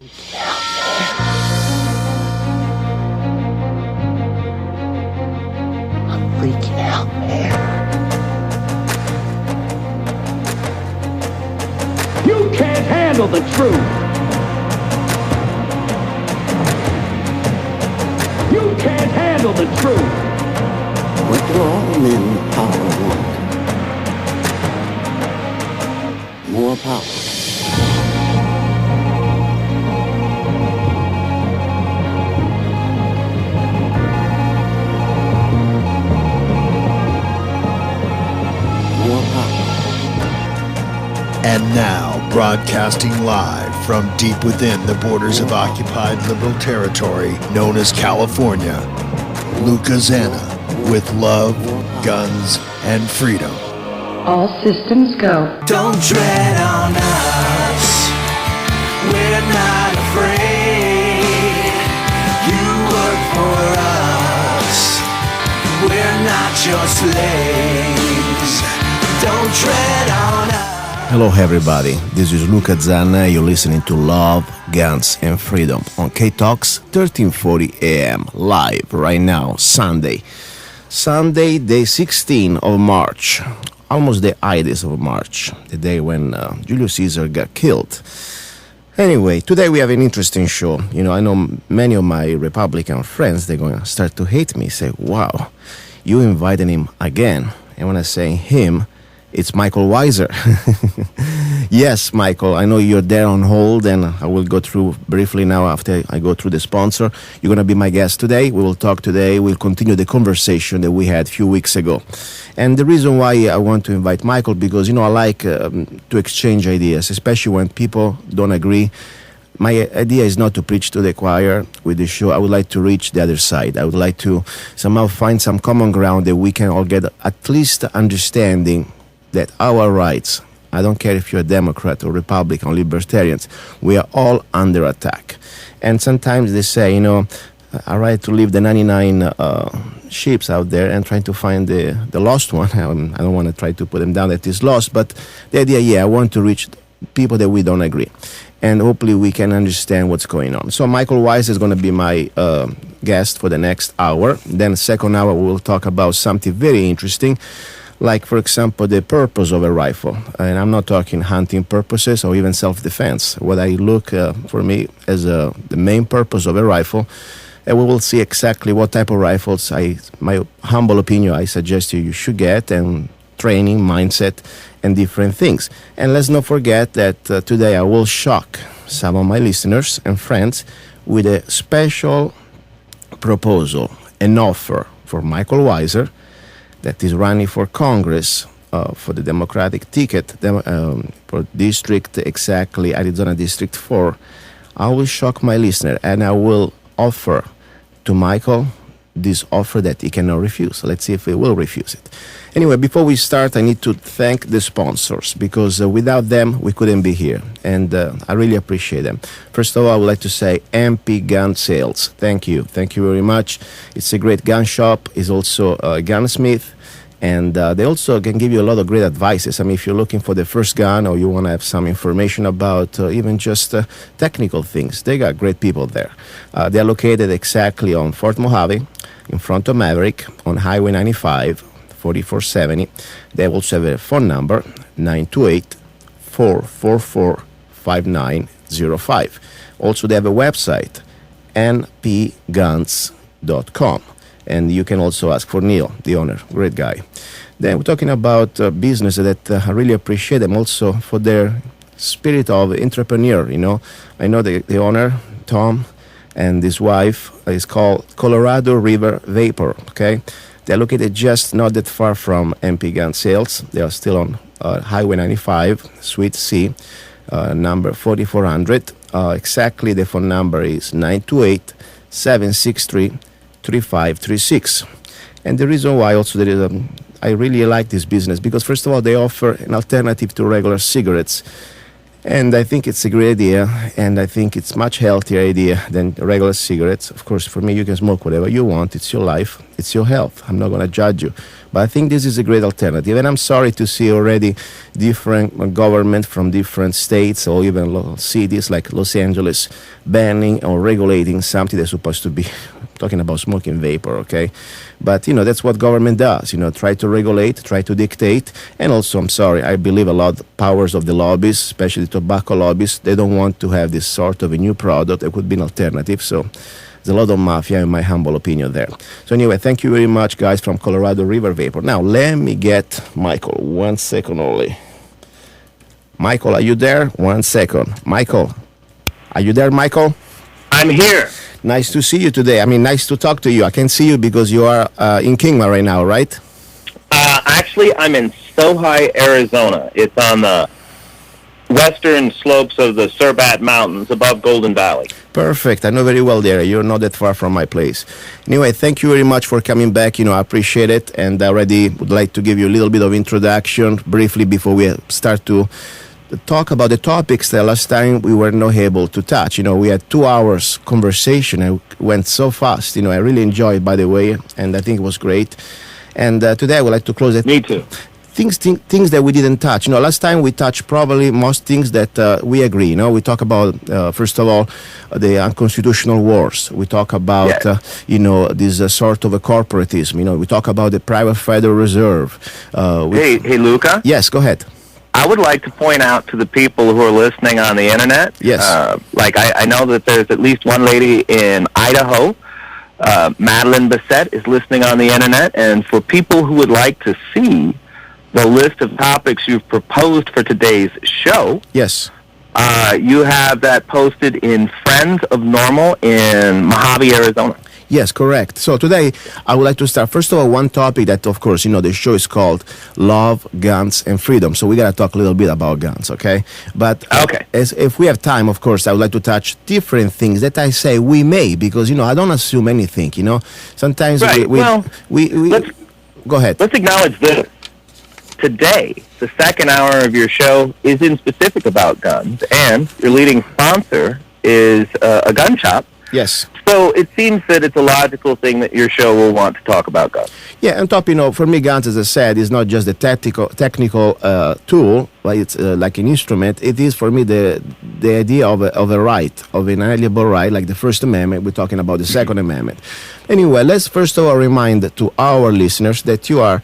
Freaking out, man. You can't handle the truth. You can't handle the truth. What do all men power want? More power. And now, broadcasting live from deep within the borders of occupied liberal territory known as California, Luca Zanna with Love, Guns, and Freedom. All systems go. Don't tread on us, we're not afraid. You work for us, we're not your slaves. Don't tread on us. Hello everybody, this is Luca Zanna, you're listening to Love, Guns and Freedom on K-Talks 1340 AM, live right now, Sunday, day 16 of March, almost the ides of March, the day when Julius Caesar got killed. Anyway, today we have an interesting show. You know, I know many of my Republican friends, they're going to start to hate me, say, wow, you invited him again. And when I say him, it's Mikel Weisser. Yes, Michael, I know you're there on hold, and I will go through briefly now after I go through the sponsor. You're going to be my guest today. We will talk today. We'll continue the conversation that we had a few weeks ago. And the reason why I want to invite Michael, because, you know, I like to exchange ideas, especially when people don't agree. My idea is not to preach to the choir with this show. I would like to reach the other side. I would like to somehow find some common ground that we can all get at least understanding that our rights, I don't care if you're a Democrat or Republican or Libertarians, we are all under attack. And sometimes they say, you know, I right to leave the 99 sheep out there and trying to find the lost one. I don't want to try to put them down that is lost, but the idea, I want to reach people that we don't agree. And hopefully we can understand what's going on. So Mikel Weisser is going to be my guest for the next hour. Then second hour we will talk about something very interesting, like, for example, the purpose of a rifle. And I'm not talking hunting purposes or even self-defense. What I look for me as the main purpose of a rifle, and we will see exactly what type of rifles, my humble opinion, I suggest you should get, and training, mindset, and different things. And let's not forget that today I will shock some of my listeners and friends with a special proposal, an offer for Mikel Weisser, that is running for Congress for the Democratic ticket for district, exactly Arizona District 4. I will shock my listener and I will offer to Michael this offer that he cannot refuse. Let's see if he will refuse it. Anyway, before we start, I need to thank the sponsors, because without them, we couldn't be here. And I really appreciate them. First of all, I would like to say MP Gun Sales. Thank you. Thank you very much. It's a great gun shop. It's also a gunsmith. And they also can give you a lot of great advices. I mean, if you're looking for the first gun or you want to have some information about even just technical things, they got great people there. They are located exactly on Fort Mojave, in front of Maverick, on Highway 95, 4470. They also have a phone number, 928-444-5905. Also, they have a website, npguns.com. And you can also ask for Neil, the owner, great guy. Then we're talking about business that I really appreciate them also for their spirit of entrepreneur, you know. I know the owner, Tom, and his wife is called Colorado River Vapor, okay? They're located just not that far from MP Gun Sales. They are still on Highway 95, Suite C, number 4400. Exactly the phone number is 928-763-3536. And the reason why also there is I really like this business because, first of all, they offer an alternative to regular cigarettes. And I think it's a great idea, and I think it's much healthier idea than regular cigarettes. Of course, for me, you can smoke whatever you want. It's your life. It's your health. I'm not going to judge you. But I think this is a great alternative. And I'm sorry to see already different government from different states or even local cities like Los Angeles banning or regulating something that's supposed to be talking about smoking vapor, okay? But, that's what government does, try to regulate, try to dictate. And also, I'm sorry, I believe a lot of powers of the lobbies, especially tobacco lobbies, they don't want to have this sort of a new product that could be an alternative. So there's a lot of mafia, in my humble opinion, there. So anyway, thank you very much, guys, from Colorado River Vapor. Now, let me get Michael. 1 second only. Michael, are you there? 1 second. Michael, are you there, Michael? I'm here. Nice to see you today. I mean, nice to talk to you. I can see you because you are in Kingman right now, right? Actually, I'm in Sohi, Arizona. It's on the western slopes of the Surbat Mountains above Golden Valley. Perfect. I know very well there. You're not that far from my place. Anyway, thank you very much for coming back. I appreciate it. And I already would like to give you a little bit of introduction briefly before we start to talk about the topics that last time we were not able to touch. We had 2 hours conversation. It went so fast. I really enjoyed, by the way, and I think it was great. And today I would like to close it. Me too. Things that we didn't touch. Last time we touched probably most things that we agree. We talk about, first of all, the unconstitutional wars. We talk about, this sort of a corporatism. We talk about the private Federal Reserve. Hey, Luca? Yes, go ahead. I would like to point out to the people who are listening on the internet. Yes. I know that there's at least one lady in Idaho. Madeline Bassett is listening on the internet. And for people who would like to see the list of topics you've proposed for today's show, yes, you have that posted in Friends of Normal in Mojave, Arizona. Yes, correct. So today I would like to start, first of all, one topic that, of course, the show is called Love, Guns, and Freedom. So we got to talk a little bit about guns, okay? But okay. If we have time, of course, I would like to touch different things that I say we may, because, I don't assume anything, Sometimes right. we go ahead. Let's acknowledge this. Today, the second hour of your show isn't specific about guns, and your leading sponsor is a gun shop. Yes. So it seems that it's a logical thing that your show will want to talk about guns. Yeah, on top, for me, guns, as I said, is not just a technical tool, but it's like an instrument. It is, for me, the idea of a right, of an inalienable right, like the First Amendment. We're talking about the Second Amendment. Anyway, let's first of all remind to our listeners that you are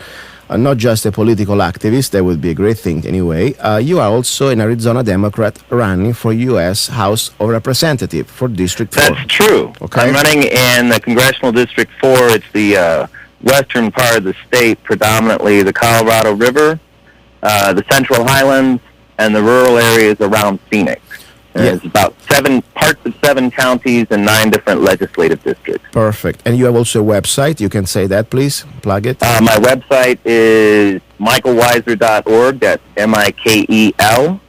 not just a political activist. That would be a great thing anyway. You are also an Arizona Democrat running for U.S. House of Representative for District 4. That's true. Okay. I'm running in the Congressional District 4. It's the western part of the state, predominantly the Colorado River, the Central Highlands, and the rural areas around Phoenix. There's about 7 parts of 7 counties and 9 different legislative districts. Perfect. And you have also a website. You can say that, please. Plug it. My website is mikelweiser.org. That's MikelWeisser.org.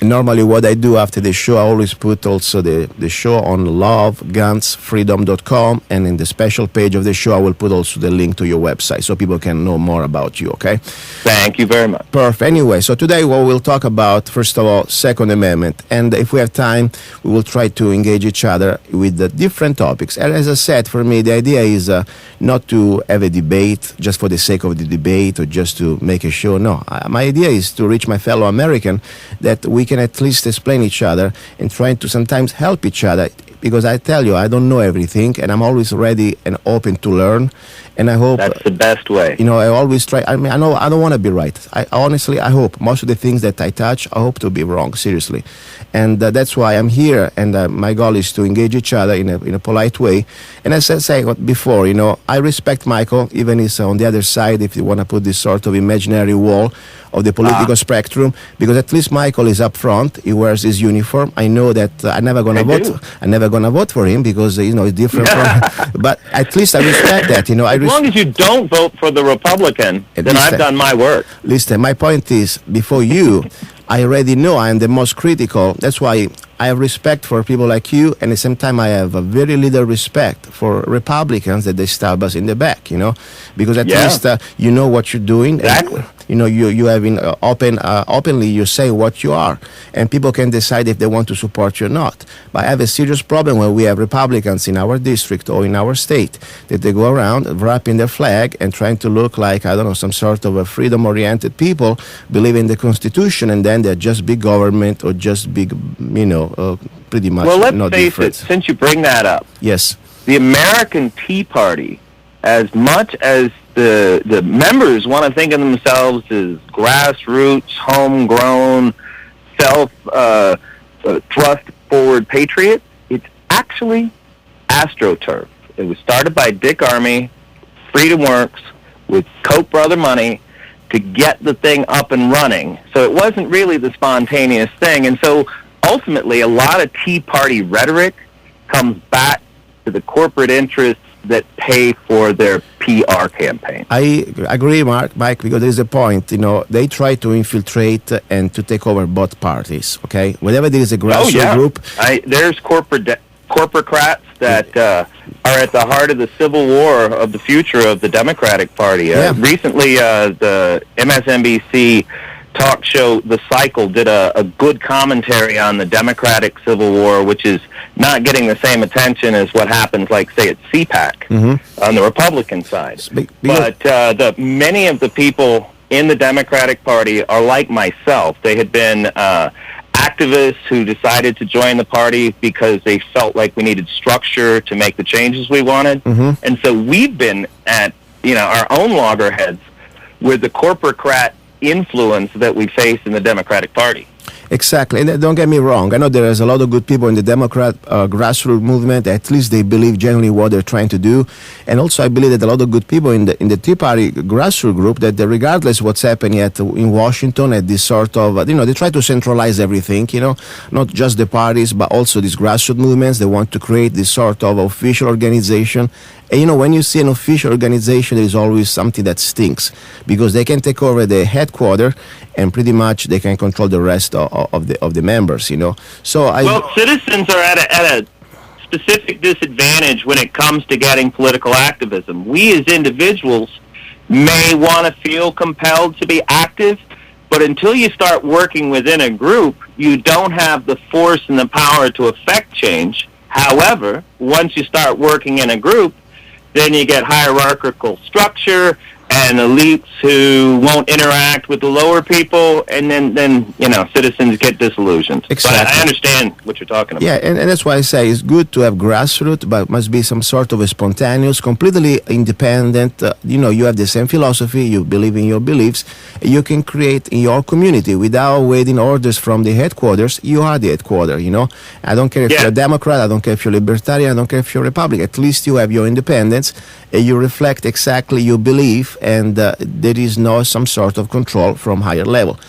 Normally what I do after the show, I always put also the show on lovegunsfreedom.com, and in the special page of the show I will put also the link to your website so people can know more about you, okay? Thank you very much. Perfect. Anyway, so today what we'll talk about, first of all, Second Amendment, and if we have time we will try to engage each other with the different topics. And as I said, for me the idea is not to have a debate just for the sake of the debate or just to make a show. No, my idea is to reach my fellow American, that we can at least explain each other and trying to sometimes help each other, because I tell you, I don't know everything, and I'm always ready and open to learn. And I hope that's the best way. I always try. I mean, I know I don't want to be right. I hope most of the things that I touch, I hope to be wrong, seriously. And that's why I'm here. And my goal is to engage each other in a polite way. And as I said before, I respect Michael, even if he's on the other side, if you want to put this sort of imaginary wall of the political spectrum, because at least Michael is up front. He wears his uniform. I know that I'm never gonna vote for him because it's different from. But at least I respect that. As long as you don't vote for the Republican, then I've done my work. Listen, my point is, before you, I already know I am the most critical. That's why I have respect for people like you, and at the same time, I have a very little respect for Republicans that they stab us in the back, because at least you know what you're doing. Exactly. And, you have been openly, you say what you are, and people can decide if they want to support you or not. But I have a serious problem when we have Republicans in our district or in our state that they go around wrapping their flag and trying to look like, I don't know, some sort of a freedom-oriented people, believe in the Constitution, and then they're just big government or just big, pretty much Well, let's no face different. it, since you bring that up, Yes. the American Tea Party, as much as the members want to think of themselves as grassroots, homegrown, thrust-forward patriots, it's actually AstroTurf. It was started by Dick Armey, Freedom Works, with Koch brother money to get the thing up and running. So it wasn't really the spontaneous thing. And so ultimately, a lot of Tea Party rhetoric comes back to the corporate interests that pay for their PR campaign. I agree, Mike, because there is a point. They try to infiltrate and to take over both parties. Okay, whenever there is a grassroots group, there's corporatocrats that are at the heart of the civil war of the future of the Democratic Party. Recently, the MSNBC talk show The Cycle did a good commentary on the Democratic Civil War, which is not getting the same attention as what happens, like, say, at CPAC on the Republican side. But many of the people in the Democratic Party are like myself. They had been activists who decided to join the party because they felt like we needed structure to make the changes we wanted. And so we've been at, our own loggerheads with the corporatocrat influence that we face in the Democratic Party. Exactly, and don't get me wrong. I know there is a lot of good people in the Democrat grassroots movement. At least they believe genuinely what they're trying to do, and also I believe that a lot of good people in the Tea Party grassroots group that regardless what's happening in Washington at this sort of they try to centralize everything. Not just the parties but also these grassroots movements. They want to create this sort of official organization. And when you see an official organization, there is always something that stinks because they can take over the headquarters and pretty much they can control the rest of the members. So citizens are at a specific disadvantage when it comes to getting political activism. We as individuals may want to feel compelled to be active, but until you start working within a group, you don't have the force and the power to affect change. However, once you start working in a group, then you get hierarchical structure and elites who won't interact with the lower people, and then citizens get disillusioned. Exactly. But I understand what you're talking about. Yeah, and that's why I say it's good to have grassroots, but it must be some sort of a spontaneous, completely independent. You have the same philosophy, you believe in your beliefs, you can create in your community without waiting orders from the headquarters. You are the headquarters, I don't care if you're a Democrat, I don't care if you're libertarian, I don't care if you're Republican. At least you have your independence, and you reflect exactly your belief, and there is no some sort of control from higher level.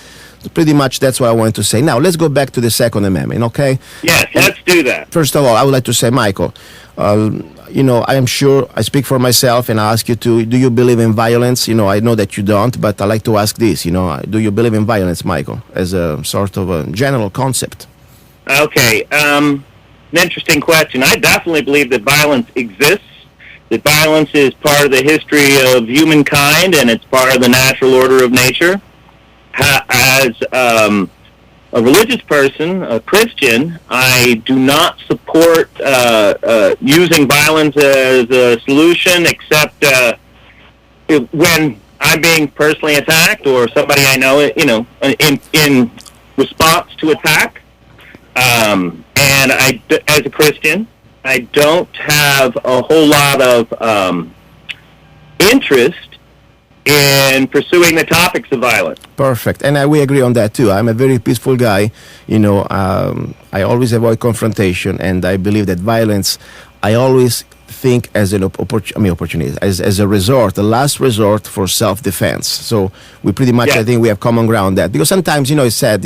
So pretty much that's what I wanted to say. Now, let's go back to the Second Amendment, okay? Yes, let's do that. First of all, I would like to say, Michael, I am sure I speak for myself and I ask you do you believe in violence? I know that you don't, but I like to ask this, do you believe in violence, Michael, as a sort of a general concept? Okay, an interesting question. I definitely believe that violence exists. That violence is part of the history of humankind, and it's part of the natural order of nature. As a religious person, a Christian, I do not support using violence as a solution, except when I'm being personally attacked or somebody I know, in response to attack. And as a Christian, I don't have a whole lot of interest in pursuing the topics of violence. Perfect, and we agree on that too. I'm a very peaceful guy. I always avoid confrontation, and I believe that violence, I always think as an opportunity, as a resort, the last resort for self-defense. So we pretty much, I think we have common ground that. Because sometimes, it's sad,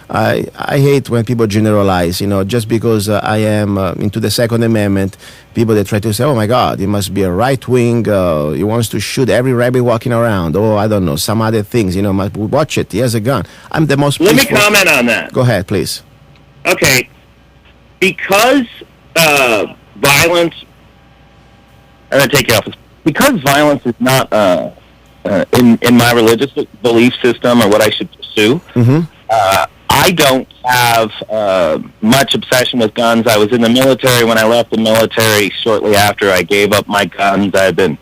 I hate when people generalize, just because I am into the Second Amendment, people that try to say, oh my God, he must be a right wing, he wants to shoot every rabbit walking around, or I don't know, some other things, watch it, he has a gun. I'm the most Let peaceful. me comment on that. Go ahead, please. Okay, because violence. I'm going to take you off. Because violence is not in my religious belief system or what I should pursue. I don't have much obsession with guns. I was in the military. When I left the military, shortly after I gave up my guns, I've been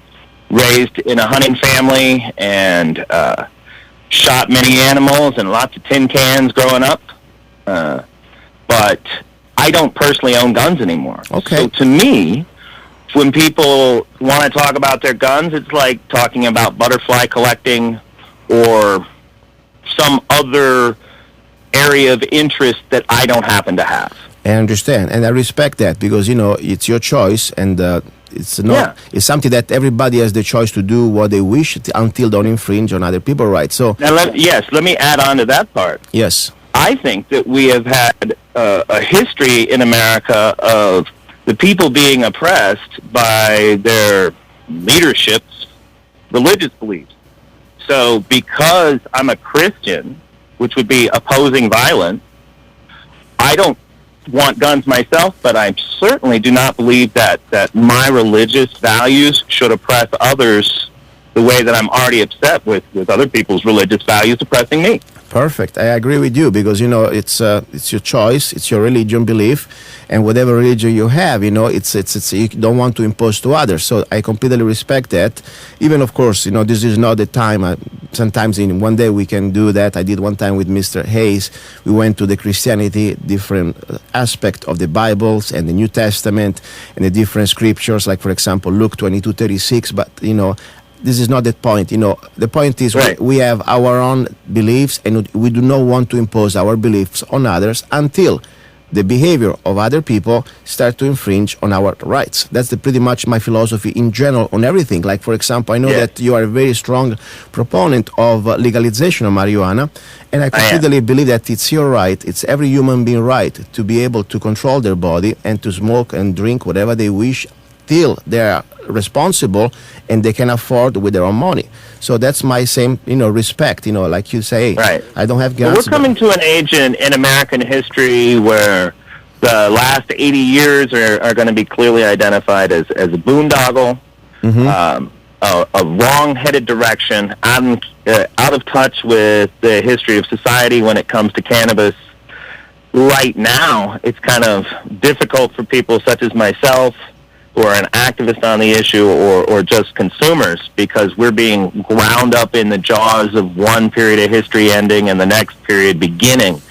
raised in a hunting family and shot many animals and lots of tin cans growing up. But I don't personally own guns anymore. Okay. So to me, when people want to talk about their guns, it's like talking about butterfly collecting or some other area of interest that I don't happen to have. I understand, and I respect that because it's your choice, and it's it's something that everybody has the choice to do what they wish until don't infringe on other people's rights. So now, let me add on to that part. Yes, I think that we have had a history in America of the people being oppressed by their leadership's religious beliefs. So because I'm a Christian, which would be opposing violence, I don't want guns myself, but I certainly do not believe that my religious values should oppress others the way that I'm already upset with other people's religious values oppressing me. Perfect. I agree with you because it's your choice, it's your religion belief, and whatever religion you have, it's you don't want to impose to others. So I completely respect that. Even of course, this is not the time. Sometimes in one day we can do that. I did one time with Mr. Hayes. We went to the Christianity, different aspect of the Bibles and the New Testament and the different scriptures, like for example Luke 22:36. But this is not the point. The point is right. we have our own beliefs, and we do not want to impose our beliefs on others until the behavior of other people start to infringe on our rights. That's pretty much my philosophy in general on everything. Like, for example, I know that you are a very strong proponent of legalization of marijuana, and I completely believe that it's your right, it's every human being right to be able to control their body and to smoke and drink whatever they wish till they are responsible and they can afford with their own money. So that's my same, respect, like you say, right. I don't have guns. Well, we're coming to an age in American history where the last 80 years are going to be clearly identified as a boondoggle, a wrong-headed direction, out of touch with the history of society when it comes to cannabis. Right now, it's kind of difficult for people such as myself who are an activist on the issue or just consumers, because we're being ground up in the jaws of one period of history ending and the next period beginning.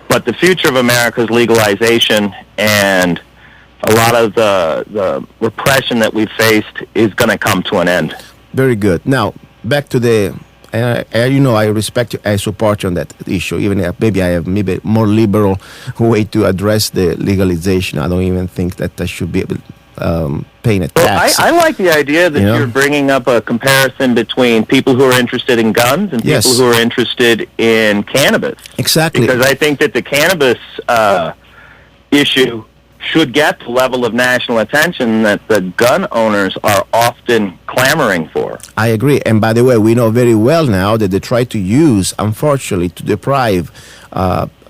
But the future of America's legalization and a lot of the repression that we've faced is going to come to an end. Very good. Now, back to the... I respect you, I support you on that issue, even if maybe I have more liberal way to address the legalization. I don't even think that I should be paying a tax. Well, I like the idea that you're bringing up a comparison between people who are interested in guns and people who are interested in cannabis. Exactly. Because I think that the cannabis issue should get the level of national attention that the gun owners are often clamoring for. I agree. And by the way, we know very well now that they try to use, unfortunately, to deprive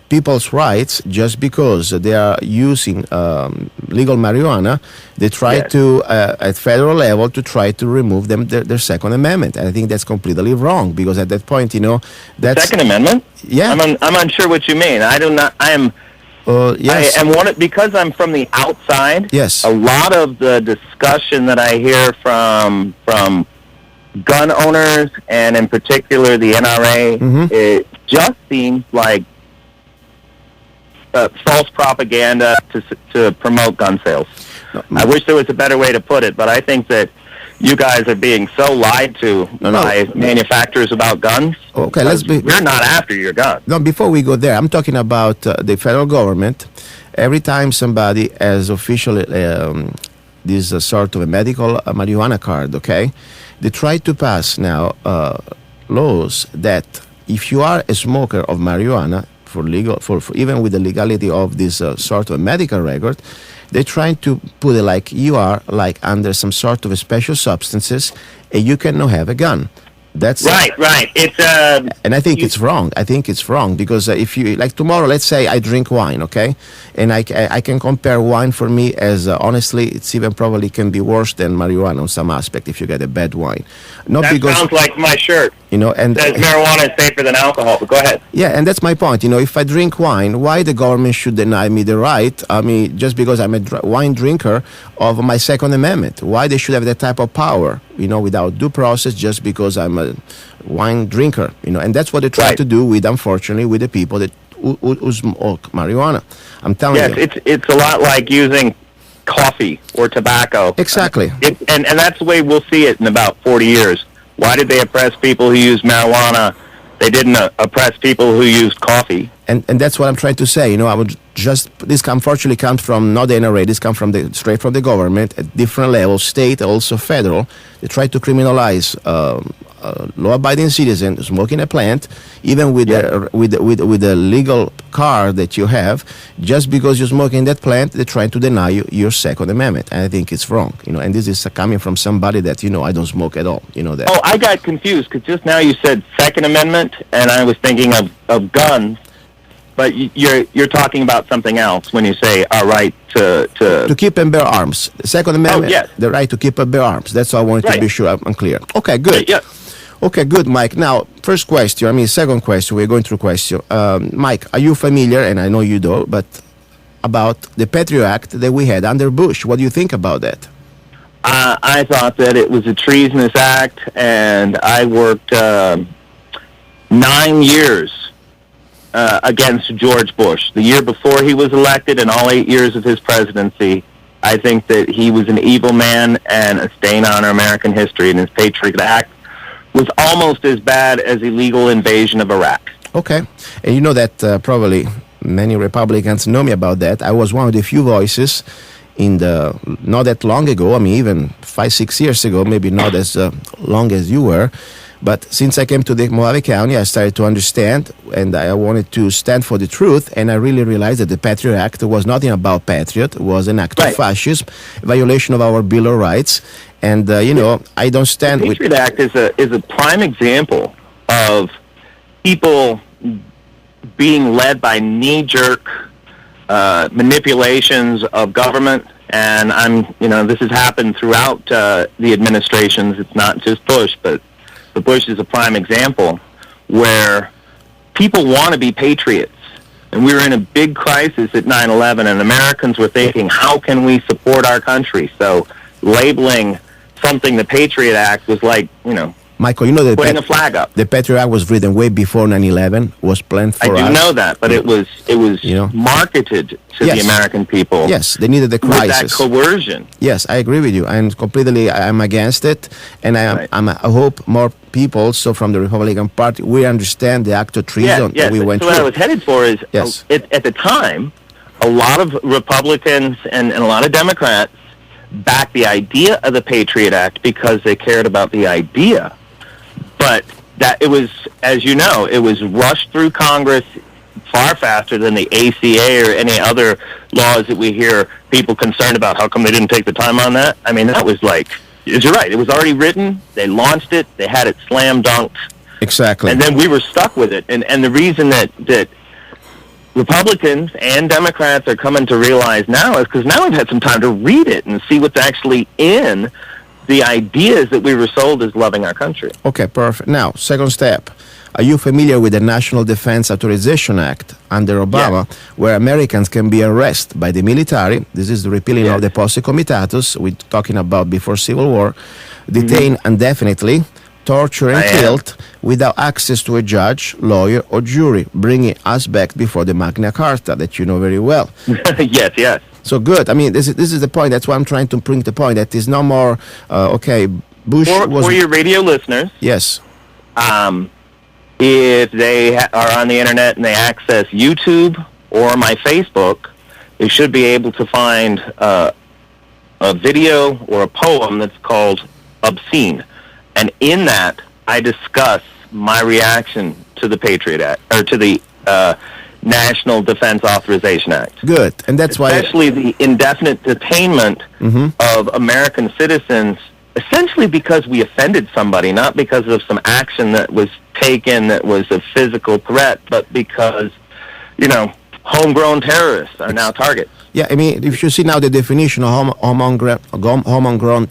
people's rights just because they are using legal marijuana. They try to, at federal level, to try to remove them their Second Amendment. And I think that's completely wrong because at that point, that's... Second Amendment? Yeah. I'm unsure what you mean. I am yes. I am because I'm from the outside. Yes. A lot of the discussion that I hear from gun owners and in particular the NRA, it just seems like false propaganda to promote gun sales. I wish there was a better way to put it, but I think that you guys are being so lied to by manufacturers about guns. Okay, we're not after your gun. No, before we go there, I'm talking about the federal government. Every time somebody has officially this sort of a medical marijuana card, okay, they try to pass now laws that if you are a smoker of marijuana, for even with the legality of this sort of medical record, they're trying to put it like you are like under some sort of a special substances and you cannot have a gun. That's Right. It's and I think it's wrong. I think it's wrong because if you like tomorrow, let's say I drink wine, okay, and I can compare wine for me as honestly, it's even probably can be worse than marijuana on some aspect if you get a bad wine. Not that because sounds like my shirt. and Says marijuana is safer than alcohol. But go ahead. yeah, and that's my point. If I drink wine, why the government should deny me the right? I mean, just because I'm a wine drinker of my Second Amendment, why they should have that type of power? Without due process, just because I'm a wine drinker. And that's what they try Right. to do unfortunately, with the people that who smoke marijuana. I'm telling Yes, you. it's a lot like using coffee or tobacco. Exactly. And that's the way we'll see it in about 40 years. Why did they oppress people who use marijuana? They didn't oppress people who used coffee. And that's what I'm trying to say. I would this unfortunately comes from not the NRA. This comes from straight from the government at different levels, state, also federal. They try to criminalize law-abiding citizen smoking a plant, even with the legal car that you have, just because you're smoking that plant. They're trying to deny you your Second Amendment, and I think it's wrong. And this is coming from somebody that I don't smoke at all. That. Oh, I got confused because just now you said Second Amendment, and I was thinking of guns. But you're talking about something else when you say our right to keep and bear arms. The Second Amendment, yes. the right to keep and bear arms. That's all I wanted to be sure I'm clear. Okay, good. Yeah. Okay, good, Mike. Now, second question. We're going through question. Mike, are you familiar, and I know you do, but about the Patriot Act that we had under Bush? What do you think about that? I thought that it was a treasonous act, and I worked 9 years against George Bush. The year before he was elected and all 8 years of his presidency, I think that he was an evil man and a stain on our American history, and his Patriot Act was almost as bad as illegal invasion of Iraq. Okay. And you know that probably many Republicans know me about that. I was one of the few voices not that long ago, even 5-6 years ago, maybe not as long as you were, but since I came to the Mojave County, I started to understand, and I wanted to stand for the truth, and I really realized that the Patriot Act was nothing about patriot, it was an act of fascism, a violation of our Bill of Rights, and, I don't stand with... The Patriot Act is a prime example of people being led by knee-jerk manipulations of government, and this has happened throughout the administrations. It's not just Bush, but Bush is a prime example where people want to be patriots. And we were in a big crisis at 9/11, and Americans were thinking, how can we support our country? So labeling something the Patriot Act was like, Michael, you know that putting a flag up. The Patriot Act was written way before 9/11, was planned for us. I do know that, but it was marketed to the American people. Yes, they needed the crisis. With that coercion. Yes, I agree with you, and completely I'm against it, and I hope more people, also from the Republican Party, we understand the act of treason that we went through. So what I was headed for is, at the time, a lot of Republicans and a lot of Democrats backed the idea of the Patriot Act because they cared about the idea. But that it was, as you know, it was rushed through Congress far faster than the ACA or any other laws that we hear people concerned about. How come they didn't take the time on that? That was like, you're right. It was already written. They launched it. They had it slam dunked. Exactly. And then we were stuck with it. And the reason that Republicans and Democrats are coming to realize now is because now we've had some time to read it and see what's actually in the ideas that we were sold as loving our country. Okay, perfect. Now, second step. Are you familiar with the National Defense Authorization Act under Obama, where Americans can be arrested by the military? This is the repealing of the posse comitatus we're talking about before Civil War, detained indefinitely, tortured and killed without access to a judge, lawyer, or jury, bringing us back before the Magna Carta that you know very well. Yes. So good. This is the point. That's why I'm trying to bring the point that is no more, Bush was... For your radio listeners. Yes. If they are on the internet and they access YouTube or my Facebook, they should be able to find a video or a poem that's called Obscene. And in that, I discuss my reaction to the Patriot Act, or to the National Defense Authorization Act. Good, and that's especially the indefinite detainment of American citizens essentially because we offended somebody, not because of some action that was taken that was a physical threat, but because, homegrown terrorists are now targets. Yeah, I mean, if you see now the definition of homegrown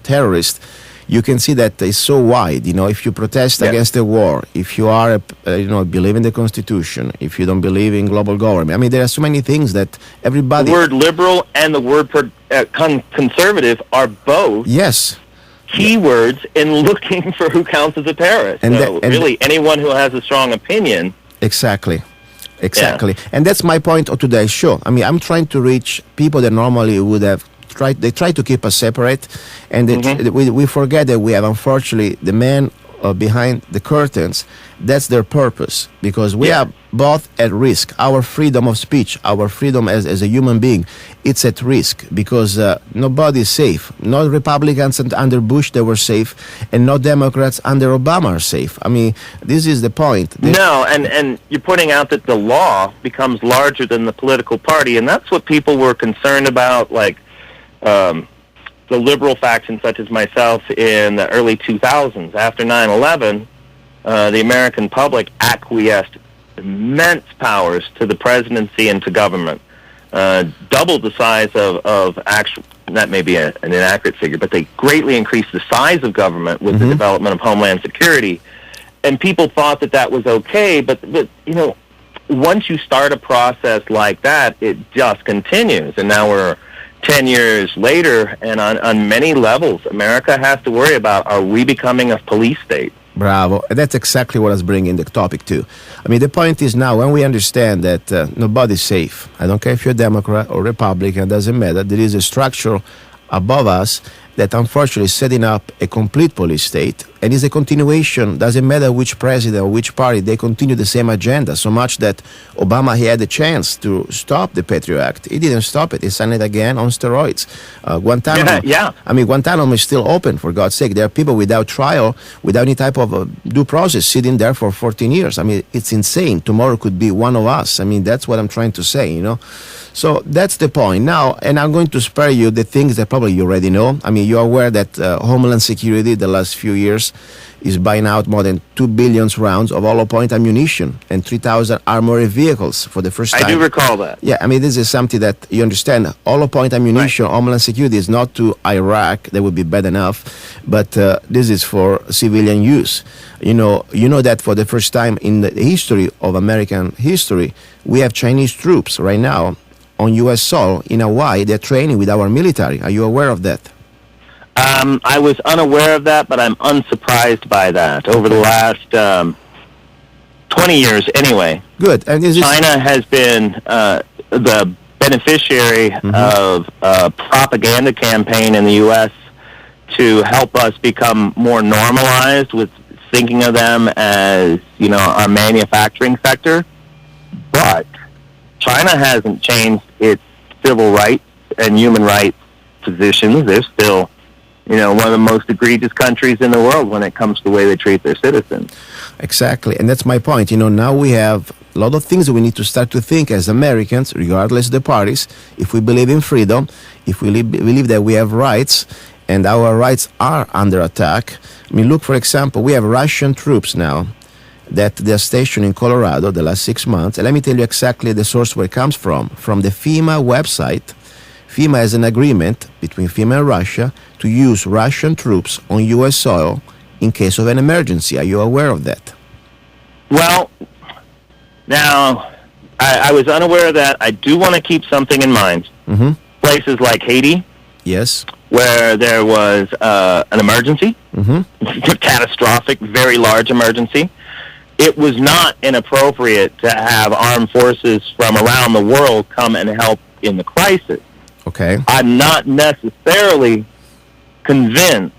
terrorist, you can see that it's so wide. If you protest against the war, if you are, believe in the Constitution, if you don't believe in global government. I mean, there are so many things that everybody. The word liberal and the word conservative are both. Yes. Keywords in looking for who counts as a terrorist. And really, anyone who has a strong opinion. Exactly. And that's my point of today's show. I mean, I'm trying to reach people that normally would have tried. They try to keep us separate, and we forget that we have, unfortunately, the man behind the curtains. That's their purpose, because we are both at risk. Our freedom of speech, our freedom as a human being, it's at risk, because nobody is safe. No Republicans under Bush, they were safe, and no Democrats under Obama are safe. I mean, this is the point. No, and you're pointing out that the law becomes larger than the political party, and that's what people were concerned about, like the liberal faction such as myself in the early 2000s. After 9/11, the American public acquiesced immense powers to the presidency and to government, doubled the size of actual, that may be an inaccurate figure, but they greatly increased the size of government with the development of Homeland Security. And people thought that was okay, but once you start a process like that, it just continues. And now we're 10 years later, and on many levels, America has to worry about, are we becoming a police state? Bravo. And that's exactly what I was bringing the topic to. I mean, the point is now, when we understand that nobody's safe, I don't care if you're Democrat or Republican, doesn't matter, there is a structure above us that unfortunately is setting up a complete police state, and is a continuation. Doesn't matter which president or which party, they continue the same agenda, so much that Obama, he had a chance to stop the Patriot Act. He didn't stop it. He signed it again on steroids. Guantanamo. I mean, Guantanamo is still open, for God's sake. There are people without trial, without any type of due process, sitting there for 14 years. I mean, it's insane. Tomorrow could be one of us. I mean, that's what I'm trying to say, So that's the point. Now, and I'm going to spare you the things that probably you already know. I mean, you're aware that Homeland Security, the last few years, is buying out more than 2 billion rounds of hollow-point ammunition and 3,000 armored vehicles for the first time. I do recall that. Yeah, I mean, this is something that you understand. Hollow-point ammunition, Homeland Security, is not to Iraq. That would be bad enough. But this is for civilian use. You know that for the first time in the history of American history, we have Chinese troops right now on U.S. soil in Hawaii. They're training with our military. Are you aware of that? I was unaware of that, but I'm unsurprised by that. Over the last 20 years, anyway. Good. And China has been the beneficiary of a propaganda campaign in the U.S. to help us become more normalized with thinking of them as, our manufacturing sector. But China hasn't changed its civil rights and human rights positions. They're still, one of the most egregious countries in the world when it comes to the way they treat their citizens. Exactly, and that's my point. Now we have a lot of things that we need to start to think as Americans, regardless of the parties. If we believe in freedom, if we believe that we have rights, and our rights are under attack. I mean, look, for example, we have Russian troops now that they're stationed in Colorado the last 6 months. And let me tell you exactly the source where it comes from the FEMA website. FEMA has an agreement between FEMA and Russia to use Russian troops on U.S. soil in case of an emergency. Are you aware of that? Well, now, I was unaware of that. I do want to keep something in mind. Places like Haiti. Yes. Where there was an emergency, a catastrophic, very large emergency. It was not inappropriate to have armed forces from around the world come and help in the crisis. Okay. I'm not necessarily convinced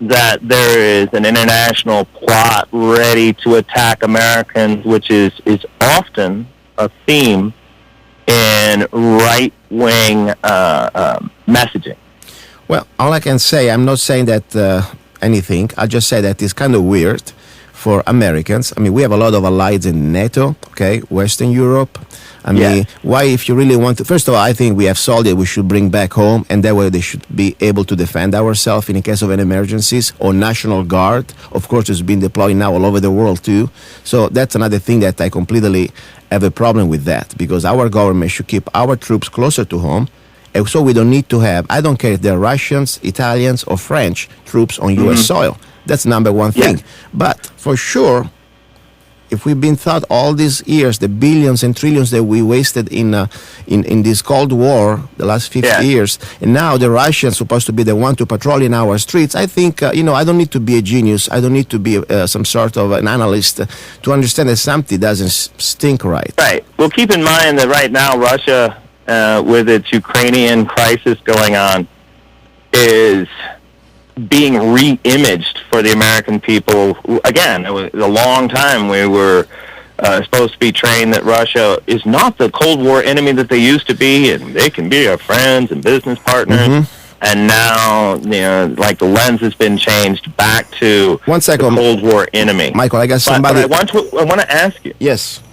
that there is an international plot ready to attack Americans, which is often a theme in right-wing messaging. Well, all I can say, I'm not saying that anything. I just say that it's kind of weird for Americans. I mean, we have a lot of allies in NATO, okay, Western Europe. I mean, why, if you really want to, first of all, I think we have soldiers we should bring back home, and that way they should be able to defend ourselves in case of an emergencies, or National Guard, of course, is being deployed now all over the world too. So that's another thing that I completely have a problem with that, because our government should keep our troops closer to home, and so we don't need to have, I don't care if they're Russians, Italians, or French troops on U.S. soil. That's number one thing. But for sure, if we've been thought all these years, the billions and trillions that we wasted in this Cold War, the last 50 years, and now the Russians supposed to be the one to patrol in our streets, I think, I don't need to be a genius. I don't need to be some sort of an analyst to understand that something doesn't stink right. Right. Well, keep in mind that right now Russia, with its Ukrainian crisis going on, is being re-imaged for the American people. Again, it was a long time we were supposed to be trained that Russia is not the Cold War enemy that they used to be, and they can be our friends and business partners. And now, like the lens has been changed back to the Cold War enemy. Michael, I got somebody. But I want to ask you. Yes.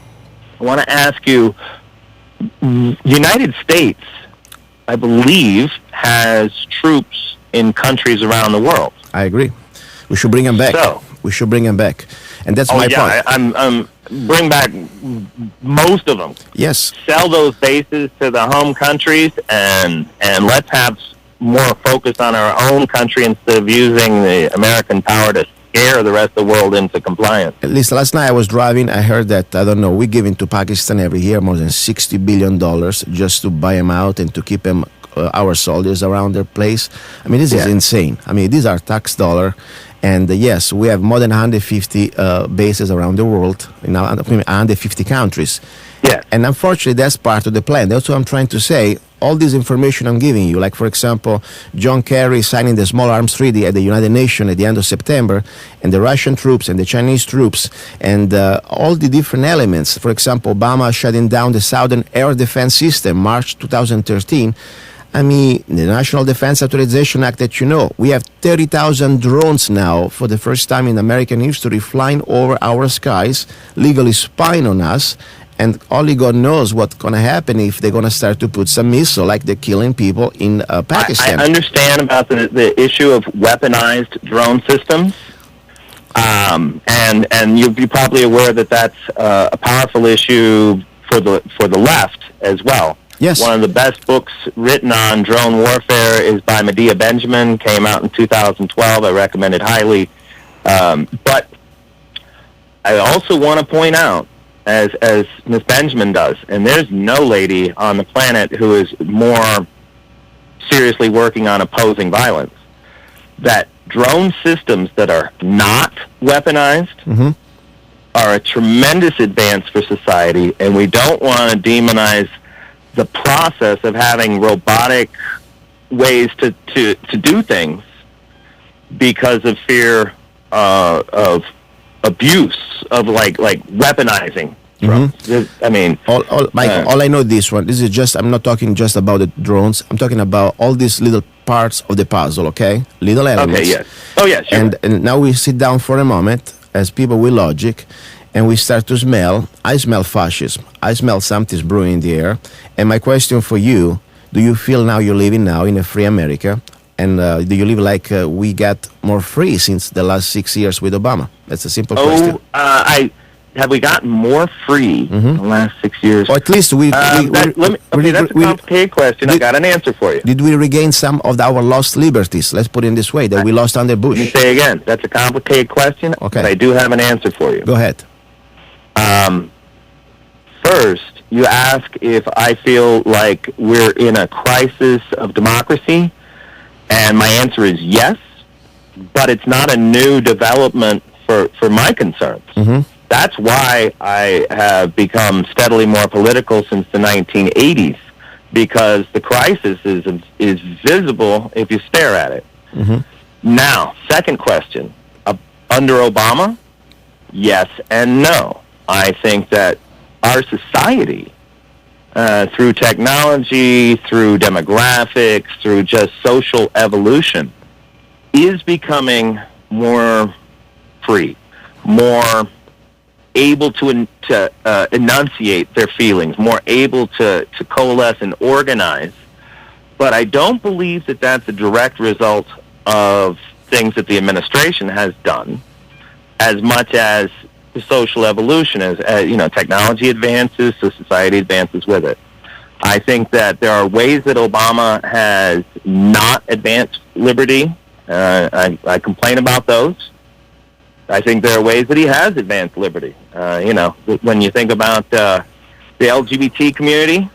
I want to ask you. United States, I believe, has troops in countries around the world. I agree. We should bring them back. We should bring them back, and that's my point. I'm bring back most of them. Yes. Sell those bases to the home countries, and let's have more focus on our own country instead of using the American power to scare the rest of the world into compliance. At least last night I was driving, I heard that, we're giving to Pakistan every year more than $60 billion just to buy them out and to keep them, our soldiers around their place. I mean, this is insane. I mean, these are tax dollar. And yes, we have more than 150 bases around the world, in 150 countries. Yeah. And unfortunately, that's part of the plan. That's what I'm trying to say. All this information I'm giving you, like, for example, John Kerry signing the Small Arms Treaty at the United Nations at the end of September, and the Russian troops and the Chinese troops, and all the different elements. For example, Obama shutting down the Southern Air Defense System, March 2013. I mean, the National Defense Authorization Act that we have 30,000 drones now for the first time in American history flying over our skies, legally spying on us. And only God knows what's going to happen if they're going to start to put some missile like they're killing people in Pakistan. I understand about the issue of weaponized drone systems. And you're probably aware that that's a powerful issue for the left as well. Yes. One of the best books written on drone warfare is by Medea Benjamin, came out in 2012. I recommend it highly. But I also want to point out, as Ms. Benjamin does, and there's no lady on the planet who is more seriously working on opposing violence, that drone systems that are not weaponized are a tremendous advance for society, and we don't want to demonize the process of having robotic ways to do things because of fear of abuse, of like weaponizing drones. I mean, Michael, all I know this one. This is just, I'm not talking just about the drones. I'm talking about all these little parts of the puzzle. Okay, little elements. Okay. Yes. Oh yeah. Sure. And now we sit down for a moment as people with logic, and we start to smell. I smell fascism. I smell something's brewing in the air. And my question for you: do you feel now you're living now in a free America? And do you live like we got more free since the last 6 years with Obama? That's a simple question. Have we gotten more free in the last 6 years? Or at least that's a complicated question. I got an answer for you. Did we regain some of our lost liberties? Let's put it in this way, that we lost under Bush. Let me say again, that's a complicated question, but I do have an answer for you. Go ahead. First, you ask if I feel like we're in a crisis of democracy, and my answer is yes, but it's not a new development for my concerns. That's why I have become steadily more political since the 1980s, because the crisis is visible if you stare at it. Now, second question, under Obama, yes and no. I think that our society, through technology, through demographics, through just social evolution, is becoming more free. more able to enunciate their feelings, more able to coalesce and organize. But I don't believe that that's a direct result of things that the administration has done, as much as the social evolution, as technology advances, so society advances with it. I think that there are ways that Obama has not advanced liberty. I complain about those. I think there are ways that he has advanced liberty. When you think about the LGBT community.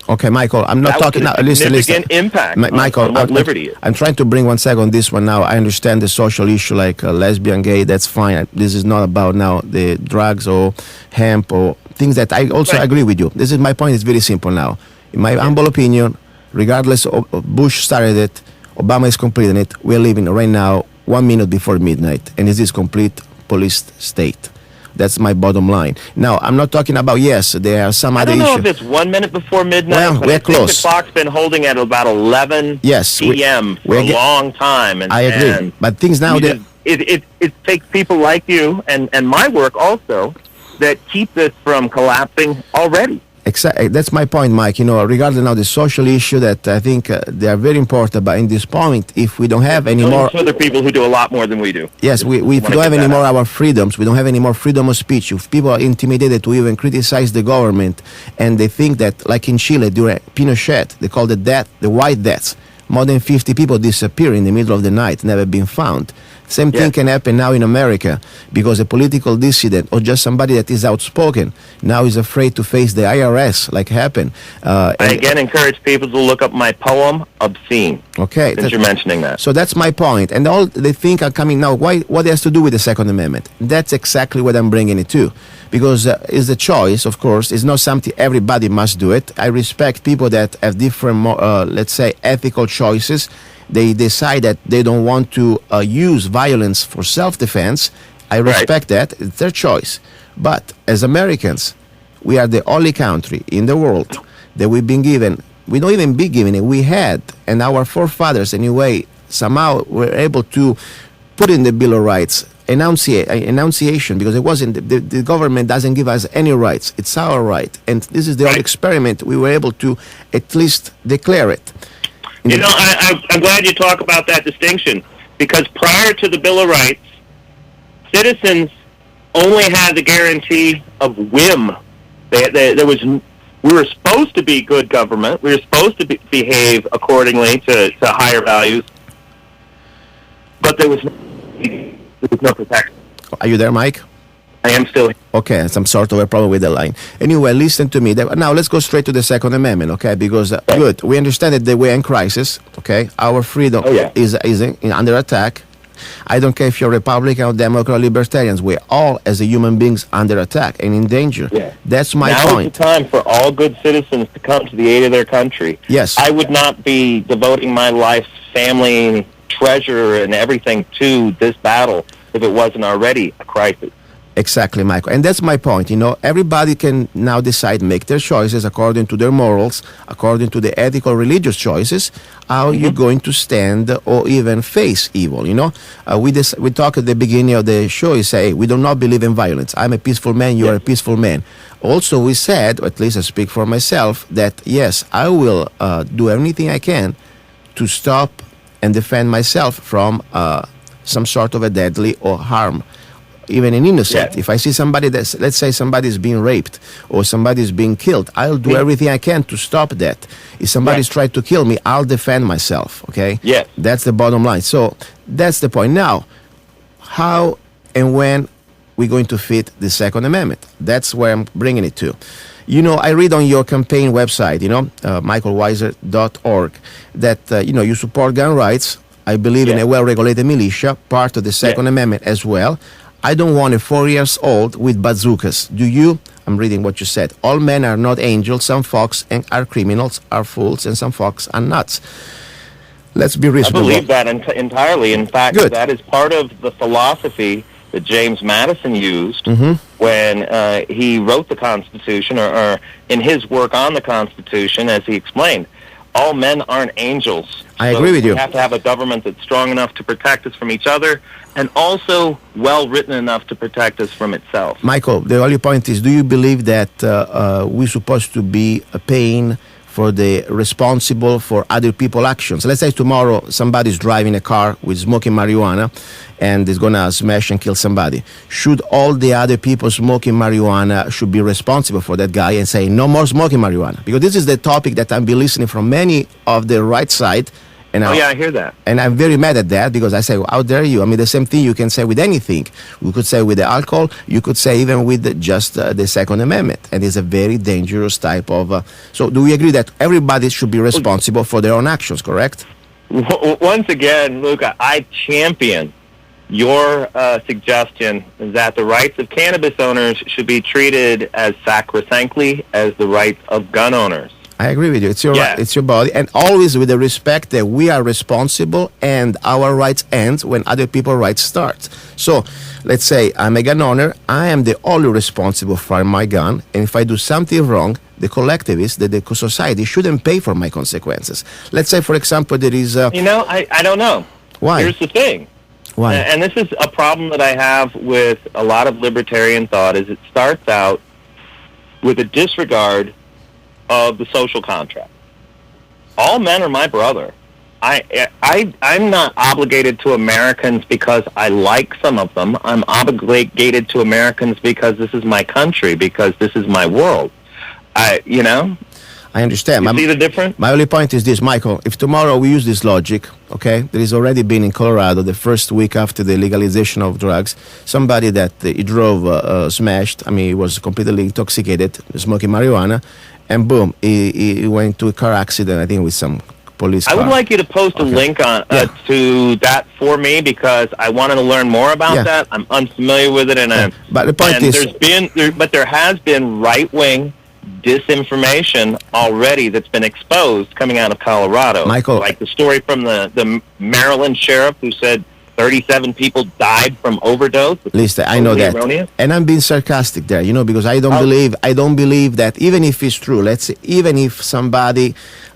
Okay, Michael, I'm not talking now. Listen. Impact Michael, on what liberty is. I'm trying to bring 1 second on this one now. I understand the social issue like lesbian, gay, that's fine. This is not about now the drugs or hemp or things that I also agree with you. This is my point. It's very simple now. In my humble opinion, regardless of Bush started it, Obama is completing it. We're living right now 1 minute before midnight, and this is complete police state. That's my bottom line. Now, I'm not talking about, yes, there are some other issues. I don't know if it's 1 minute before midnight, well, but we're I think close. the clock's been holding at about 11 p.m. for a long time. I agree. But things now... It takes people like you and my work also that keep this from collapsing already. Exactly. That's my point, Mike. Regarding now the social issue that I think they are very important, but in this point, if we don't have any more... other people who do a lot more than we do. Yes, if we don't have any more our freedoms, we don't have any more freedom of speech. If people are intimidated to even criticize the government, and they think that, like in Chile, during Pinochet, they call the white death. More than 50 people disappear in the middle of the night, never been found. Same thing can happen now in America, because a political dissident or just somebody that is outspoken now is afraid to face the IRS, like happened. I again encourage people to look up my poem, Obscene. Okay. Since you're mentioning that. So that's my point. And all they think are coming now, what has to do with the Second Amendment? That's exactly what I'm bringing it to. Because it's a choice, of course. It's not something everybody must do it. I respect people that have different, let's say, ethical choices. They decide that they don't want to use violence for self-defense. I respect that. It's their choice. But as Americans, we are the only country in the world that we've been given, we don't even be given it, we had, and our forefathers anyway, somehow were able to put in the Bill of Rights, enunciation, because it wasn't, the government doesn't give us any rights. It's our right. And this is the only experiment we were able to at least declare it. I'm glad you talk about that distinction, because prior to the Bill of Rights, citizens only had the guarantee of whim. We were supposed to be good government. We were supposed to behave accordingly to higher values, but there was no protection. Are you there, Mike? I am still here. Okay, some sort of a problem with the line. Anyway, listen to me. Now, let's go straight to the Second Amendment, okay? Because, good, we understand that we're in crisis, okay? Our freedom is under attack. I don't care if you're Republican or Democrat or Libertarians. We're all, as human beings, under attack and in danger. Yeah. That's my point. Now is the time for all good citizens to come to the aid of their country. Yes. I would not be devoting my life's family, treasure, and everything to this battle if it wasn't already a crisis. Exactly, Michael. And that's my point. Everybody can now decide, make their choices according to their morals, according to the ethical, religious choices, how you're going to stand or even face evil, We talk at the beginning of the show, you say, we do not believe in violence. I'm a peaceful man, you are a peaceful man. Also, we said, or at least I speak for myself, that yes, I will do everything I can to stop and defend myself from some sort of a deadly or harm. Even an innocent. If I see somebody let's say somebody's being raped or somebody's being killed, I'll do everything I can to stop that. If somebody's tried to kill me, I'll defend myself, okay? Yes. That's the bottom line. So that's the point. Now, how and when we're going to fit the Second Amendment? That's where I'm bringing it to. I read on your campaign website, michaelweiser.org, that, you support gun rights. I believe in a well-regulated militia, part of the Second Amendment as well. I don't want a 4-year-old with bazookas. Do you? I'm reading what you said. All men are not angels. Some folks are criminals, are fools, and some folks are nuts. Let's be reasonable. I believe that entirely. In fact, that is part of the philosophy that James Madison used when he wrote the Constitution, or in his work on the Constitution, as he explained. all men aren't angels. I agree with you. We have to have a government that's strong enough to protect us from each other and also well-written enough to protect us from itself. Michael, the only point is, do you believe that we're supposed to be paying for the responsible for other people's actions? Let's say tomorrow somebody's driving a car with smoking marijuana and is going to smash and kill somebody. Should all the other people smoking marijuana should be responsible for that guy and say no more smoking marijuana? Because this is the topic that I've been listening from many of the right side. And I hear that. And I'm very mad at that because I say, how dare you? I mean, the same thing you can say with anything. We could say with the alcohol. You could say even with just the Second Amendment. And it's a very dangerous type of... so do we agree that everybody should be responsible for their own actions, correct? Once again, Luca, I champion your suggestion that the rights of cannabis owners should be treated as sacrosanctly as the rights of gun owners. I agree with you. It's your right, it's your body, and always with the respect that we are responsible and our rights end when other people's rights start. So, let's say I'm a gun owner. I am the only responsible for my gun, and if I do something wrong, the collectivist, the society shouldn't pay for my consequences. Let's say, for example, there is a... I don't know. Why? Here's the thing. Why? And this is a problem that I have with a lot of libertarian thought, is it starts out with a disregard of the social contract. All men are my brother. I'm not obligated to Americans because I like some of them. I'm obligated to Americans because this is my country, because this is my world. I understand. You see the difference? My only point is this, Michael. If tomorrow we use this logic, okay, there has already been in Colorado, the first week after the legalization of drugs, somebody that he drove smashed, he was completely intoxicated, smoking marijuana, and boom, he went to a car accident, I think, with some police car. I would like you to post a link on to that for me, because I wanted to learn more about that. I'm unfamiliar with it, but the point is, there has been right-wing disinformation already that's been exposed coming out of Colorado. Michael, like the story from the Maryland sheriff who said 37 people died from overdose. Listen, I know that, erroneous. And I'm being sarcastic there, because I don't believe that even if it's true. Let's say even if somebody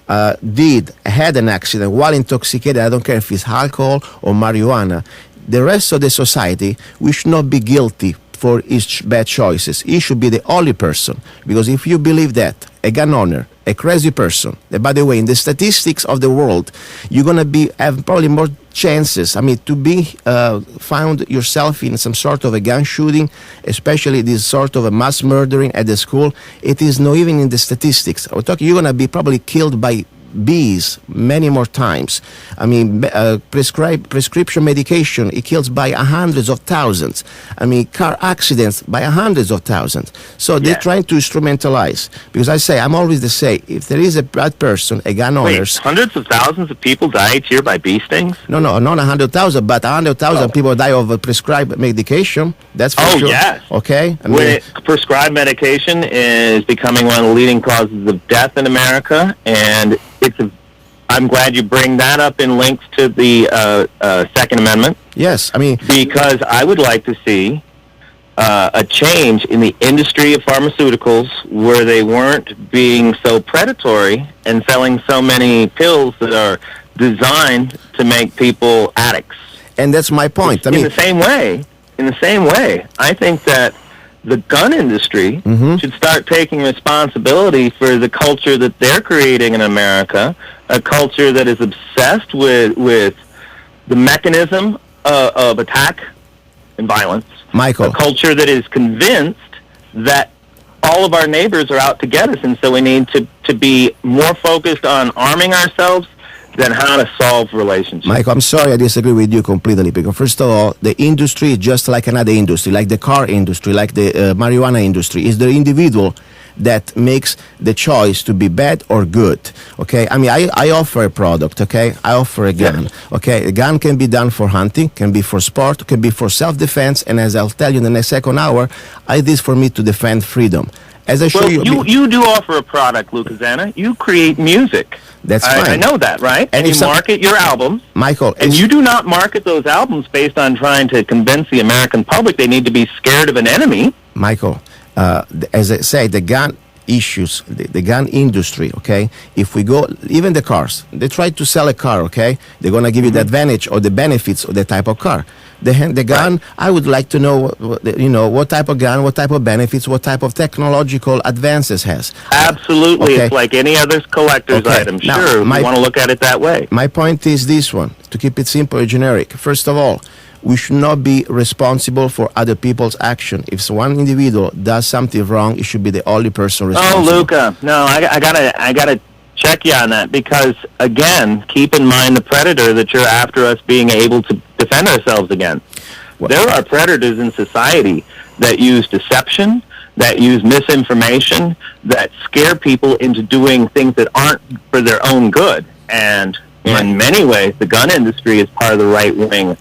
had an accident while intoxicated, I don't care if it's alcohol or marijuana. The rest of the society, we should not be guilty for his bad choices. He should be the only person, because if you believe that a gun owner, a crazy person, that, by the way, in the statistics of the world, you're going to have probably more chances, to be found yourself in some sort of a gun shooting, especially this sort of a mass murdering at the school. It is not even in the statistics. We're talking, you're going to be probably killed by bees many more times. Prescription medication, it kills by hundreds of thousands. Car accidents by hundreds of thousands. So they're trying to instrumentalize. Because I'm always the same. If there is a bad person, a gun owner... hundreds of thousands of people die each year by bee stings? No, not 100,000, but 100,000 people die of prescribed medication. That's for sure. Yes. Okay? Prescribed medication is becoming one of the leading causes of death in America, and I'm glad you bring that up in links to the Second Amendment. Yes, because I would like to see a change in the industry of pharmaceuticals where they weren't being so predatory and selling so many pills that are designed to make people addicts. And that's my point. In the same way, I think that the gun industry should start taking responsibility for the culture that they're creating in America, a culture that is obsessed with the mechanism of attack and violence. Michael. A culture that is convinced that all of our neighbors are out to get us, and so we need to be more focused on arming ourselves than how to solve relationships. Michael, I'm sorry I disagree with you completely, because first of all, the industry is just like another industry, like the car industry, like the marijuana industry. It's the individual that makes the choice to be bad or good, okay? I offer a product, okay? I offer a gun, okay? A gun can be done for hunting, can be for sport, can be for self-defense, and as I'll tell you in the next second hour, it is for me to defend freedom. As I show you do offer a product, Luca Zanna. You create music. That's fine. I know that, right? And you market your albums. Michael. And you do not market those albums based on trying to convince the American public they need to be scared of an enemy. Michael, as I say, the gun issues, the gun industry, okay? If we go, even the cars, they try to sell a car, okay? They're going to give you the advantage or the benefits of the type of car. The gun, I would like to know, what type of gun, what type of benefits, what type of technological advances has. Absolutely. Okay. It's like any other collector's item. Now, Sure, we want to look at it that way. My point is this one, to keep it simple and generic. First of all, we should not be responsible for other people's action. If one individual does something wrong, it should be the only person responsible. Oh, Luca, no, I gotta check you on that, because again, keep in mind the predator that you're after us being able to defend ourselves against. There are predators in society that use deception, that use misinformation, that scare people into doing things that aren't for their own good. And in many ways, the gun industry is part of the right-wing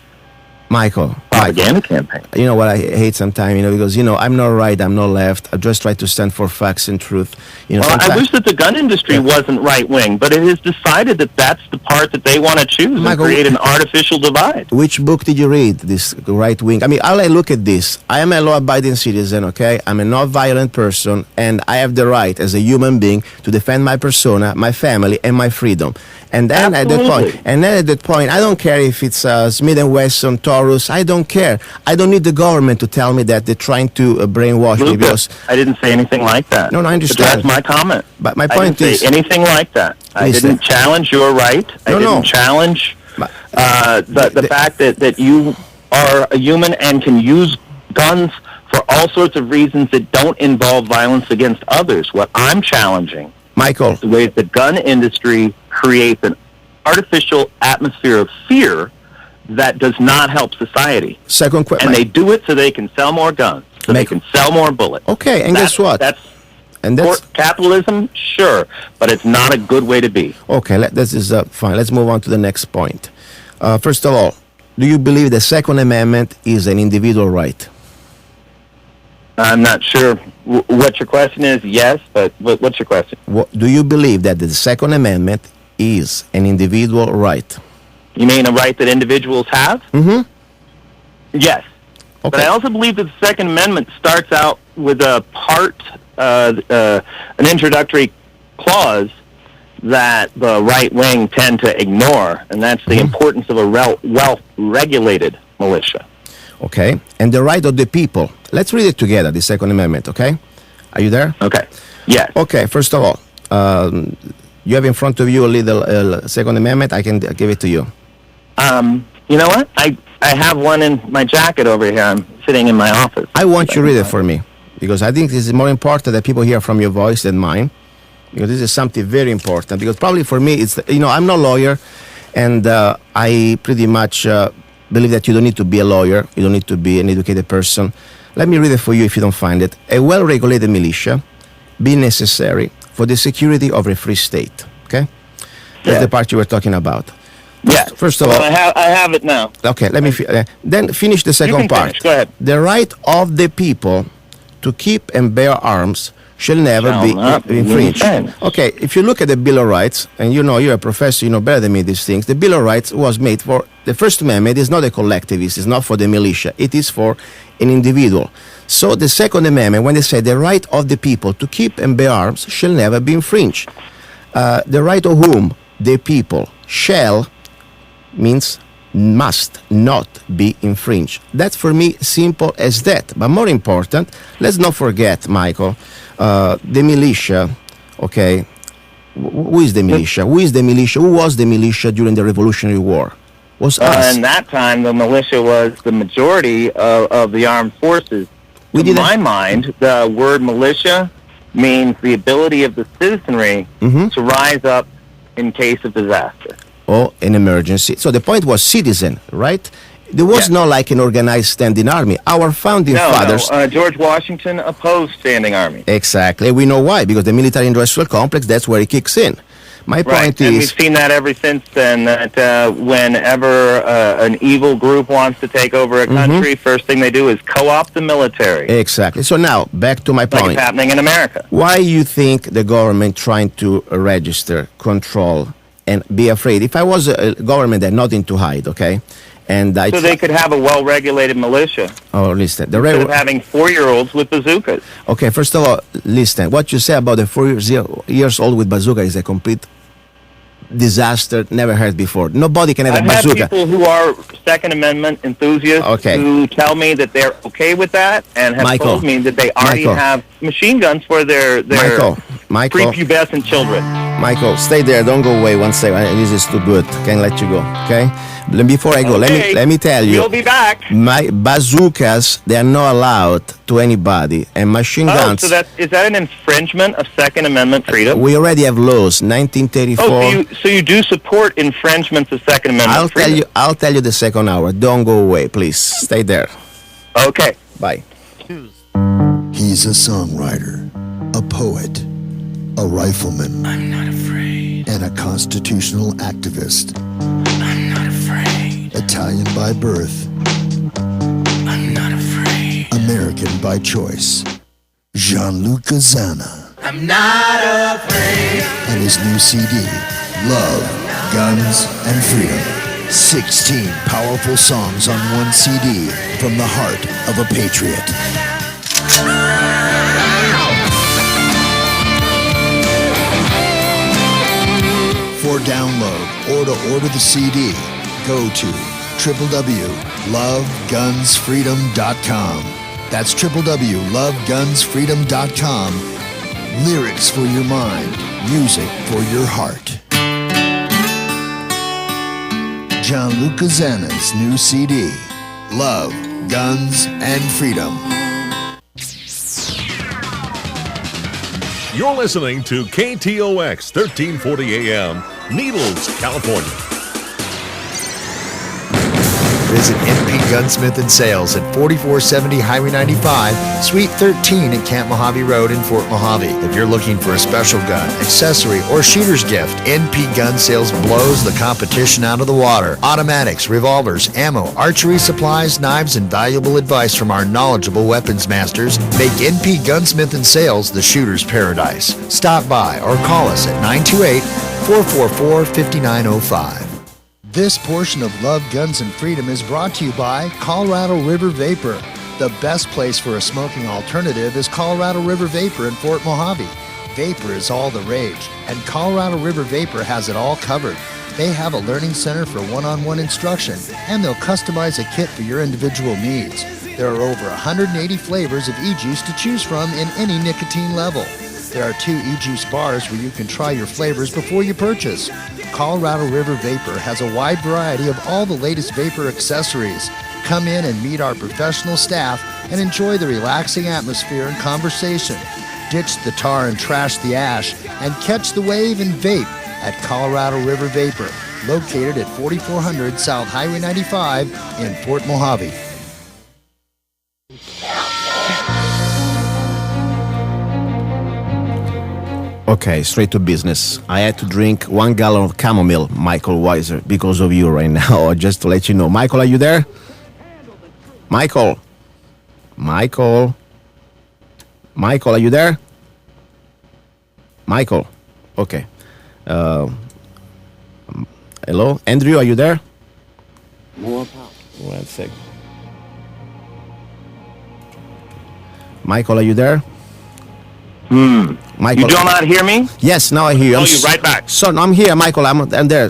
Michael, propaganda campaign. You know what I hate sometimes, because, I'm not right, I'm not left. I just try to stand for facts and truth. Well, I wish that the gun industry wasn't right-wing, but it has decided that that's the part that they want to choose, Michael, and create an artificial divide. Which book did you read, this right-wing? I mean, I'll look at this. I am a law-abiding citizen, okay? I'm a not-violent person, and I have the right as a human being to defend my persona, my family, and my freedom. And then at that point, I don't care if it's Smith & Wesson, Taurus. I don't care. I don't need the government to tell me that they're trying to brainwash me. Because I didn't say anything like that. No, I understand. But that's my comment. But my point I didn't say anything like that. I didn't challenge your right. I didn't challenge the fact that you are a human and can use guns for all sorts of reasons that don't involve violence against others. What I'm challenging, Michael, the way the gun industry creates an artificial atmosphere of fear that does not help society. Second question. And they do it so they can sell more guns, so they can sell more bullets. Okay, and guess what? That's capitalism, sure, but it's not a good way to be. Okay, this is fine. Let's move on to the next point. First of all, do you believe the Second Amendment is an individual right? I'm not sure what your question is. Yes, but what's your question? Do you believe that the Second Amendment is an individual right? You mean a right that individuals have? Mm-hmm. Yes. Okay. But I also believe that the Second Amendment starts out with a part, an introductory clause that the right wing tend to ignore, and that's the importance of a well-regulated militia. Okay, and the right of the people. Let's read it together, the Second Amendment, okay? Are you there? Okay, yes. Okay, first of all, you have in front of you a little Second Amendment. I can give it to you. You know what? I have one in my jacket over here. I'm sitting in my office. I want you to read it for me, because I think this is more important that people hear from your voice than mine, because this is something very important. Because probably for me, it's, I'm not a lawyer, and I pretty much believe that you don't need to be a lawyer. You don't need to be an educated person. Let me read it for you if you don't find it. A well-regulated militia be necessary for the security of a free state. Okay? That's the part you were talking about. Yeah. First of all, I have it now. Okay, let me then finish the second part. Finish. Go ahead. The right of the people to keep and bear arms shall never be infringed. Okay, if you look at the Bill of Rights, and you're a professor, you know better than me these things, the Bill of Rights was made for, the First Amendment is not a collectivist, it's not for the militia, it is for an individual. So the Second Amendment, when they say the right of the people to keep and bear arms shall never be infringed. The right of whom? The people. Shall means must not be infringed. That's for me simple as that. But more important, let's not forget, Michael, the militia, okay? Who is the militia? Who is the militia? Who was the militia during the Revolutionary War? Was us. In that time, the militia was the majority of the armed forces. In my mind, the word militia means the ability of the citizenry to rise up in case of disaster. Or an emergency. So the point was citizen, right? There was not like an organized standing army. Our founding fathers... No, George Washington opposed standing army. Exactly. We know why, because the military-industrial complex, that's where it kicks in. My point is... And we've seen that ever since then, that whenever an evil group wants to take over a country, first thing they do is co-opt the military. Exactly. So now, back to my point. Like it's happening in America. Why you think the government trying to register, control, and be afraid? If I was a government that had nothing to hide, okay, And So they could have a well-regulated militia Oh, listen. instead of having 4-year-olds with bazookas. Okay, first of all, listen. What you say about the 4 years old with bazooka is a complete disaster, never heard before. Nobody can have I've a had bazooka. people who are Second Amendment enthusiasts who tell me that they're okay with that and have told me that they already have machine guns for their prepubescent children. Michael, stay there. Don't go away. One second. This is too good. Can't let you go. Okay. Before I go, let me tell you. We'll be back. My bazookas, they are not allowed to anybody, and machine guns. So is that an infringement of Second Amendment freedom? We already have laws. 1934. Oh, so you do support infringements of Second Amendment freedom? I'll tell you the second hour. Don't go away, please. Stay there. Okay. Bye. He's a songwriter, a poet, a rifleman. I'm not afraid. And a constitutional activist. I'm not afraid. Italian by birth. I'm not afraid. American by choice. Luca Zanna. I'm not afraid. And his new CD, Love, Guns, and Freedom. 16 powerful songs on one CD from the heart of a patriot. For download or to order the CD, go to www.lovegunsfreedom.com. That's www.lovegunsfreedom.com. Lyrics for your mind, music for your heart. Luca Zanna's new CD, Love, Guns, and Freedom. You're listening to KTOX 1340 AM, Needles, California. Visit MP Gunsmith and Sales at 4470 Highway 95, Suite 13 at Camp Mojave Road in Fort Mojave. If you're looking for a special gun, accessory, or shooter's gift, NP Gun Sales blows the competition out of the water. Automatics, revolvers, ammo, archery supplies, knives, and valuable advice from our knowledgeable weapons masters make NP Gunsmith and Sales the shooter's paradise. Stop by or call us at 928-444-5905. This portion of Love, Guns, and Freedom is brought to you by Colorado River Vapor. The best place for a smoking alternative is Colorado River Vapor in Fort Mojave. Vapor is all the rage, and Colorado River Vapor has it all covered. They have a learning center for one-on-one instruction, and they'll customize a kit for your individual needs. There are over 180 flavors of e-juice to choose from in any nicotine level. There are 2 e-juice bars where you can try your flavors before you purchase. Colorado River Vapor has a wide variety of all the latest vapor accessories. Come in and meet our professional staff and enjoy the relaxing atmosphere and conversation. Ditch the tar and trash the ash and catch the wave and vape at Colorado River Vapor, located at 4400 South Highway 95 in Fort Mojave. Okay, straight to business. I had to drink 1 gallon of chamomile, Mikel Weisser, because of you right now, just to let you know. Michael, are you there? Michael? Michael? Michael, are you there? Michael? Okay. Hello? Andrew, are you there? More power. 1 sec. Michael, are you there? Michael, You do not hear me? Yes, now I hear you. I'll call you right back. So I'm here, Michael. I'm there.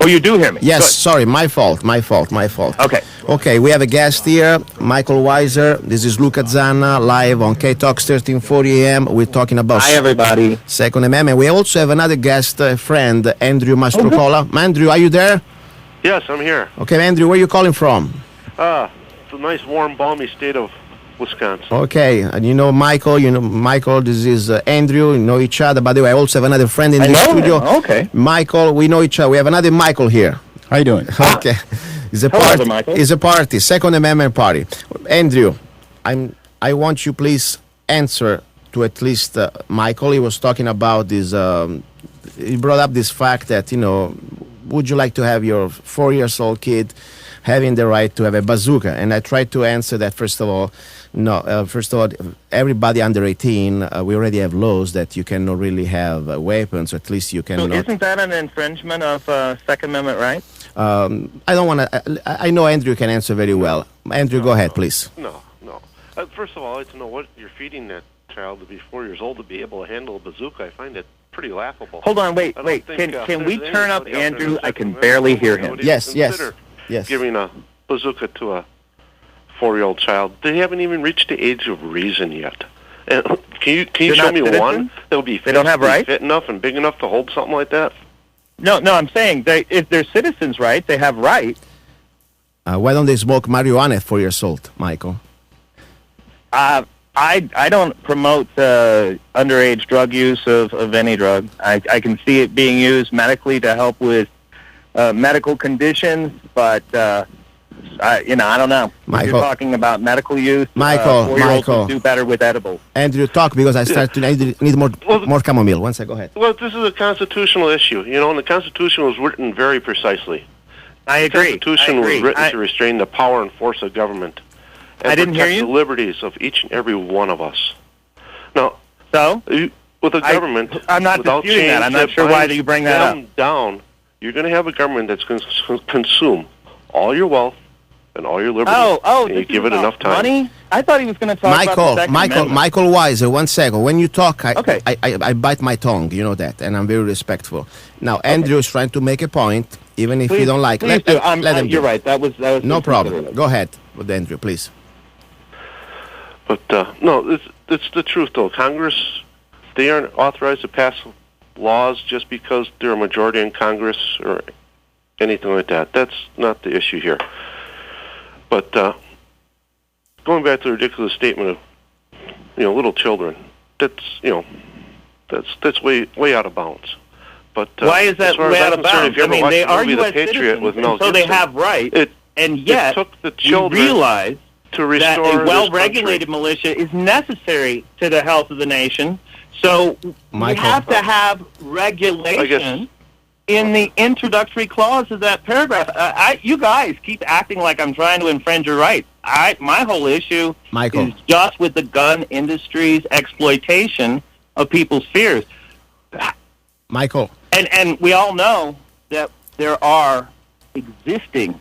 Oh, you do hear me? Yes, Good. sorry, my fault. Okay. Okay, we have a guest here, Mikel Weisser. This is Luca Zanna, live on KTOX 1340 AM. We're talking about Hi, everybody. Second Amendment. We also have another guest, friend, Andrew Mastrocola. Andrew, are you there? Yes, I'm here. Okay, Andrew, where are you calling from? It's a nice, warm, balmy state of Wisconsin. Okay, and you know Michael, this is Andrew, you know each other. By the way, I also have another friend in the studio. Okay. Michael, we know each other. We have another Michael here. How you doing? Okay. It's a Hello, party. Michael. It's a party. Second Amendment party. Andrew, I want you please answer to at least Michael. He was talking about this. He brought up this fact that would you like to have your 4-year-old kid having the right to have a bazooka. And I tried to answer that, first of all. No, first of all, everybody under 18, we already have laws that you cannot really have weapons, or at least you cannot. So isn't that an infringement of Second Amendment rights? I don't want to. I know Andrew can answer very well. Andrew, go ahead, please. No. First of all, I'd like to know what you're feeding that child to be 4 years old to be able to handle a bazooka. I find it pretty laughable. Hold on, wait. Can we turn up Andrew? I can barely hear him. Yes. Giving a bazooka to a 4-year-old child. They haven't even reached the age of reason yet. And can you show me one that would be fit enough and big enough to hold something like that? No, I'm saying if they're citizens' rights, they have rights. Why don't they smoke marijuana at 4 years old, Michael? I don't promote underage drug use of any drug. I can see it being used medically to help with medical conditions, but I don't know. Michael, if you're talking about medical use, Michael, 4-year-olds would do better with edibles. Andrew, talk, because I need more chamomile. One second, go ahead. Well, this is a constitutional issue, and the Constitution was written very precisely. I agree. The Constitution was written to restrain the power and force of government. And I didn't hear protect you. the liberties of each and every one of us. Now, with a government, I'm not disputing that. I'm not sure why you bring that up. Down, you're going to have a government that's going to consume all your wealth and all your liberties. And you give it enough time. Money? I thought he was going to talk about the Second Amendment. Michael Weisser, 1 second. When you talk, I bite my tongue. You know that, and I'm very respectful. Now, Andrew is trying to make a point, even if you don't like. Let him. You're right. That was no problem. Go ahead with Andrew, please. But no, it's the truth, though. Congress, they aren't authorized to pass laws just because they're a majority in Congress or anything like that. That's not the issue here. But going back to the ridiculous statement of little children, that's way out of bounds. But why is that way out of bounds? They are U.S. citizens, so they have rights, and yet we realize that a well-regulated militia is necessary to the health of the nation. So we have to have regulation in the introductory clause of that paragraph. You guys keep acting like I'm trying to infringe your rights. My whole issue is just with the gun industry's exploitation of people's fears. Michael. And we all know that there are existing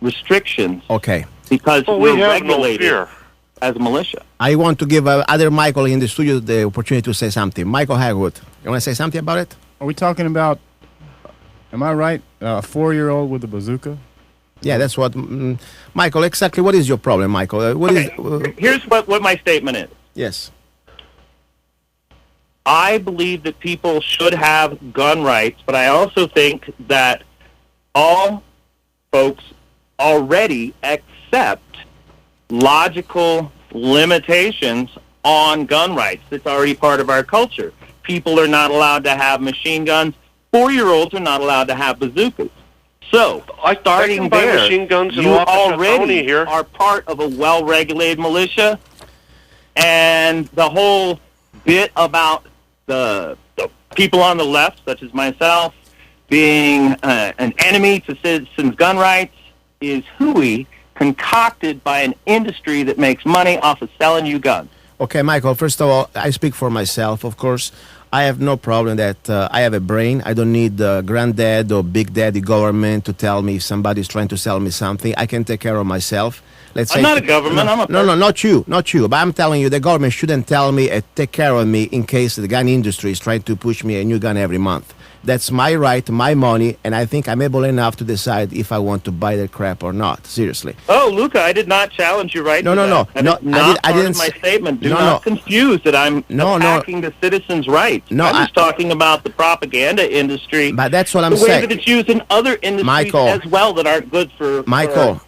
restrictions. Okay. Because we're regulated as a militia. I want to give other Michael in the studio the opportunity to say something. Michael Hagwood, you want to say something about it? Are we talking about, am I right, a 4-year-old with a bazooka? Yeah, that's what... Michael, exactly what is your problem, Michael? Here's what my statement is. Yes. I believe that people should have gun rights, but I also think that all folks already accept logical limitations on gun rights. It's already part of our culture. People are not allowed to have machine guns. 4-year-olds are not allowed to have bazookas. So, starting there, machine guns you already are part of a well-regulated militia, and the whole bit about the people on the left, such as myself, being an enemy to citizens' gun rights is hooey, concocted by an industry that makes money off of selling you guns. Okay, Michael, first of all, I speak for myself, of course. I have no problem that I have a brain. I don't need granddad or big daddy government to tell me if somebody's trying to sell me something. I can take care of myself. Let's say I'm not a government. I'm a person. No, not you. But I'm telling you, the government shouldn't tell me and take care of me in case the gun industry is trying to push me a new gun every month. That's my right, my money, and I think I'm able enough to decide if I want to buy that crap or not. Seriously. Oh, Luca, I did not challenge you right No. I didn't my statement. Do not confuse that I'm attacking the citizens' rights. No, I'm just talking about the propaganda industry. But that's what I'm saying. saying. The way that it's used in other industries as well that aren't good for... Michael,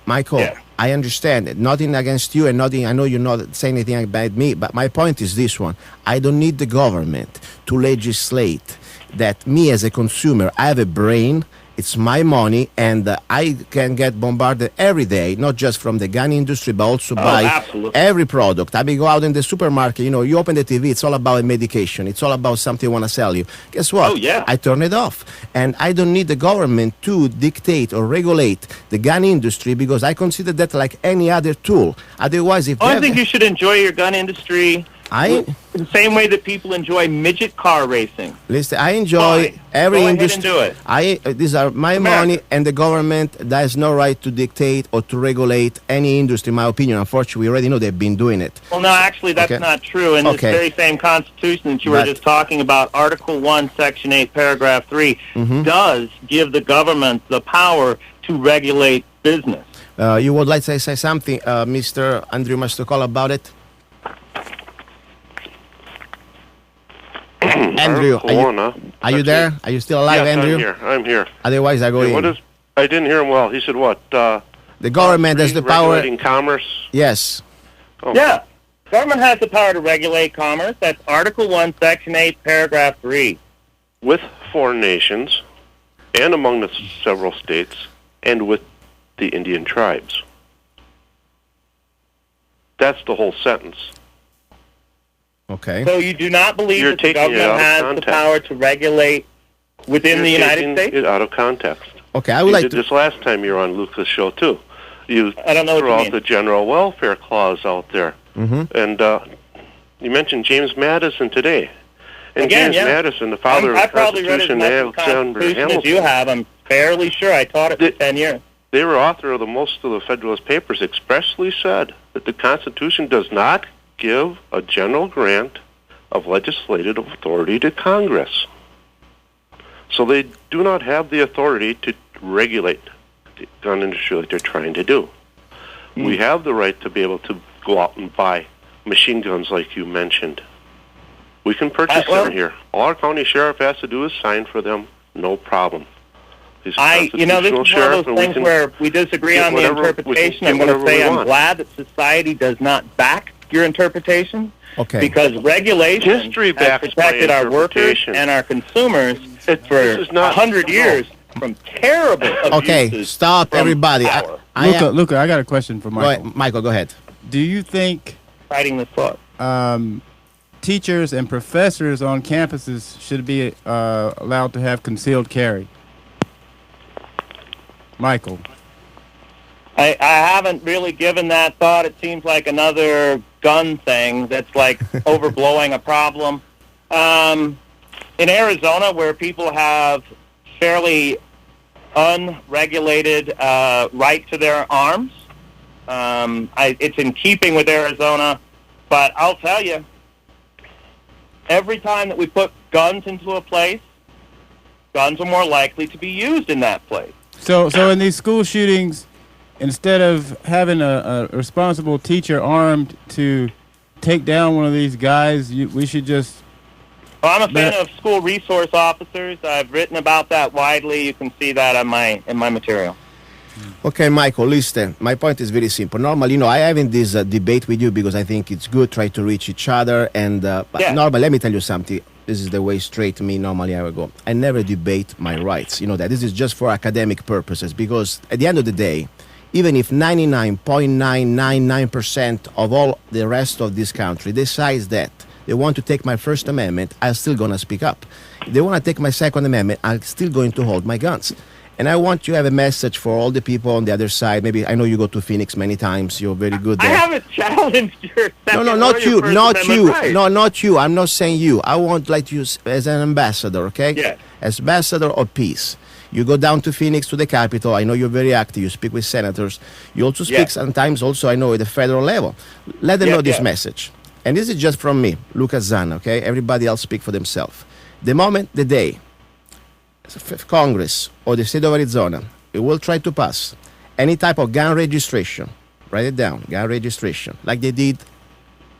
I understand it. Nothing against you and nothing, I know you're not saying anything about me, but my point is this one. I don't need the government to legislate that me as a consumer, I have a brain It's my money, and I can get bombarded every day, not just from the gun industry, but also by absolutely. every product. I mean, go out in the supermarket, you open the TV, it's all about medication. It's all about something they want to sell you. Guess what? Oh, yeah. I turn it off. And I don't need the government to dictate or regulate the gun industry because I consider that like any other tool. Otherwise, if I think you should enjoy your gun industry in the same way that people enjoy midget car racing. Listen, I enjoy every Go industry. ahead and do it. These are my money, and the government has no right to dictate or to regulate any industry. In my opinion, unfortunately, we already know they've been doing it. Well, no, actually, that's Okay. not true. In this very same Constitution that you were just talking about, Article 1, Section 8, Paragraph 3, does give the government the power to regulate business. You would like to say something, Mr. Andrew Mastocola, about it? Andrew, are you there? Are you still alive, yes, Andrew? I'm here. Otherwise, I go in. I didn't hear him well. He said what? The government has the power. Regulating commerce? Yes. Oh. Yeah. Government has the power to regulate commerce. That's Article 1, Section 8, Paragraph 3. With foreign nations and among the several states and with the Indian tribes. That's the whole sentence. Okay. So you do not believe You're that the taking it government out of has context. the power to regulate within the United States? It out of context. Okay, I would you did this last time you were on Luca's show too. You I don't know what threw you out mean. the general welfare clause out there, and you mentioned James Madison today. And Again, James Madison, the father I of the probably read as Constitution, much of the Alexander Constitution as Hamilton. you have. I'm fairly sure I taught it for 10 years. They were author of most of the Federalist Papers. Expressly said that the Constitution does not give a general grant of legislative authority to Congress. So they do not have the authority to regulate the gun industry like they're trying to do. We have the right to be able to go out and buy machine guns like you mentioned. We can purchase them here. All our county sheriff has to do is sign for them, no problem. He's a This is one constitutional of sheriff, those and we things can where we disagree get on the whatever- we can interpretation. get I'm going to whatever say we I'm want. glad that society does not back your interpretation. Okay. Because regulation History has backs my protected our workers interpretation. and our consumers for this is not- 100 years from terrible abuses. Okay, stop, from everybody. power. Luca, I got a question for Michael. Michael, go ahead. Do you think Fighting this thought. teachers and professors on campuses should be allowed to have concealed carry? Michael. I haven't really given that thought. It seems like another gun thing that's like overblowing a problem. In Arizona, where people have fairly unregulated right to their arms, it's in keeping with Arizona. But I'll tell you, every time that we put guns into a place, guns are more likely to be used in that place. So in these school shootings, instead of having a responsible teacher armed to take down one of these guys, we should just... Well, I'm a fan of school resource officers. I've written about that widely. You can see that in my material. Okay, Michael, listen. My point is very simple. Normally, I having this debate with you because I think it's good try to reach each other. And normally, let me tell you something. This is the way straight me normally I will go. I never debate my rights. You know that. This is just for academic purposes because at the end of the day, even if 99.999% of all the rest of this country decides that they want to take my First Amendment, I'm still going to speak up. If they want to take my Second Amendment, I'm still going to hold my guns. And I want to have a message for all the people on the other side. Maybe I know you go to Phoenix many times. You're very good there. I haven't challenged your Second No, not or you, your First not Amendment you. rights. No, not you. I'm not saying you. I want like you as an ambassador, okay? Yes. As ambassador of peace. You go down to Phoenix to the Capitol. I know you're very active. You speak with senators. You also speak Yes. sometimes also, I know, at the federal level. Let them Yes, know this yes. message. And this is just from me, Luca Zanna, okay? Everybody else speak for themselves. The moment, the day, Congress or the state of Arizona, it will try to pass any type of gun registration, write it down, gun registration, like they did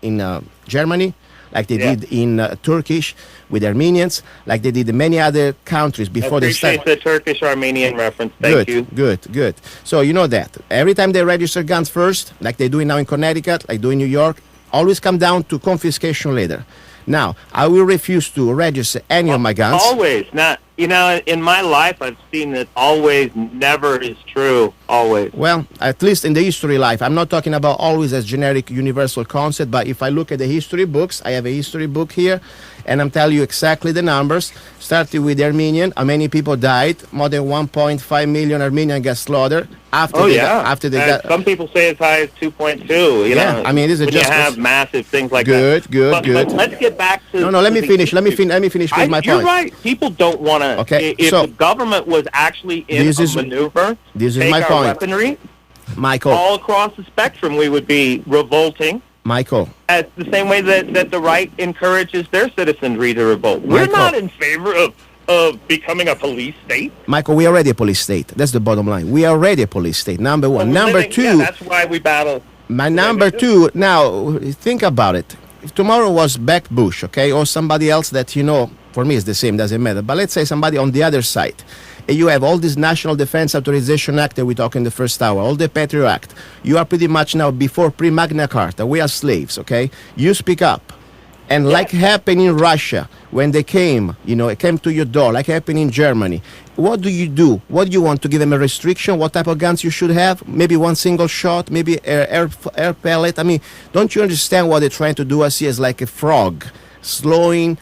in Germany, like they did in Turkish with Armenians, like they did in many other countries before they appreciate started. the Turkish-Armenian reference. Thank you. Good. So you know that. Every time they register guns first, like they're doing now in Connecticut, like doing New York, always come down to confiscation later. Now, I will refuse to register any of my guns. Always, not You know, in my life, I've seen that always never is true, always. Well, at least in the history life, I'm not talking about always as generic universal concept, but if I look at the history books, I have a history book here, and I'm telling you exactly the numbers, starting with the Armenian, how many people died, more than 1.5 million Armenians got slaughtered. After they got, some people say as high as 2.2. You know, I mean, this is when just you have massive things like good. But let's get back to. No, let me finish. Let me finish with my point. You're right. People don't want to. Okay, if so the government was actually in a maneuver, this is take my our point. Weaponry, Michael, all across the spectrum, we would be revolting. Michael, as the same way that the right encourages their citizenry to revolt. We're not in favor of becoming a police state. Michael, we are already a police state. That's the bottom line. We are already a police state. Number one. Number two. Yeah, that's why we battle. My number two. Now, think about it. If tomorrow was Beck Bush, okay, or somebody else that for me it's the same, doesn't matter. But let's say somebody on the other side. You have all this National Defense Authorization Act that we talked in the first hour, all the Patriot Act. You are pretty much now before pre-Magna Carta. We are slaves, okay? You speak up. And like happened in Russia, when they came, it came to your door, like happened in Germany. What do you do? What do you want to give them a restriction? What type of guns you should have? Maybe one single shot, maybe air pellet. I mean, don't you understand what they're trying to do us here as like a frog, slowing,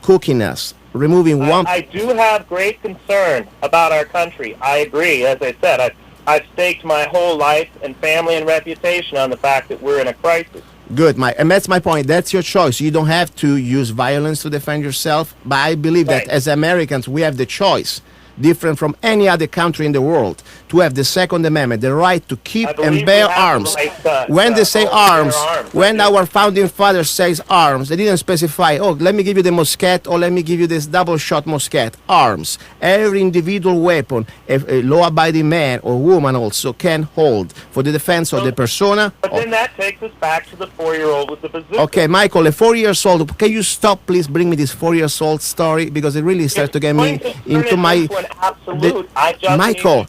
cooking us, removing one... I do have great concern about our country. I agree. As I said, I've staked my whole life and family and reputation on the fact that we're in a crisis. Good, and that's my point. That's your choice. You don't have to use violence to defend yourself. But I believe that as Americans, we have the choice, different from any other country in the world, to have the Second Amendment, the right to keep and bear arms. When they say arms, when our founding fathers says arms, they didn't specify, let me give you the musket or let me give you this double-shot musket. Arms. Every individual weapon, a law-abiding man or woman also can hold for the defense of the persona. But then that takes us back to the 4-year-old with the bazooka. Okay, Michael, a 4-year-old. Can you stop, please, bring me this 4-year-old story? Because it really starts to get me into my... Michael,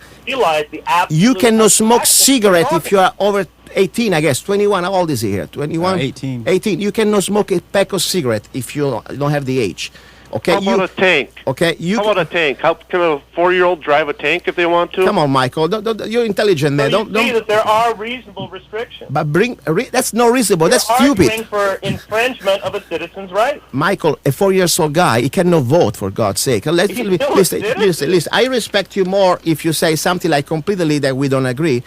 you cannot smoke cigarette if you are over 18, I guess. 21, how old is he here? 21? 18. 18. You cannot smoke a pack of cigarette if you don't have the age. Okay. How about a tank? Okay. How about a tank? How can a 4-year-old drive a tank if they want to? Come on, Michael. You're intelligent, man. You see that there are reasonable restrictions. But that's not reasonable. That's stupid. Arguing for infringement of a citizen's right. Michael, a 4-year-old guy, he cannot vote, for God's sake. Listen. I respect you more if you say something like completely that we don't agree.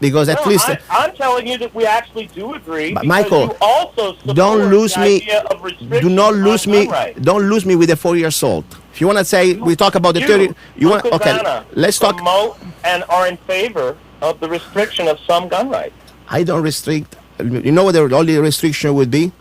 Because at least I'm telling you that we actually do agree. But Michael, you also don't lose the me. idea of Do not lose me. Rights. Don't lose me with a 4-year-old. If you want to say we talk about the 30, you want okay? Let's talk. Promote and are in favor of the restriction of some gun rights. I don't restrict. You know what the only restriction would be?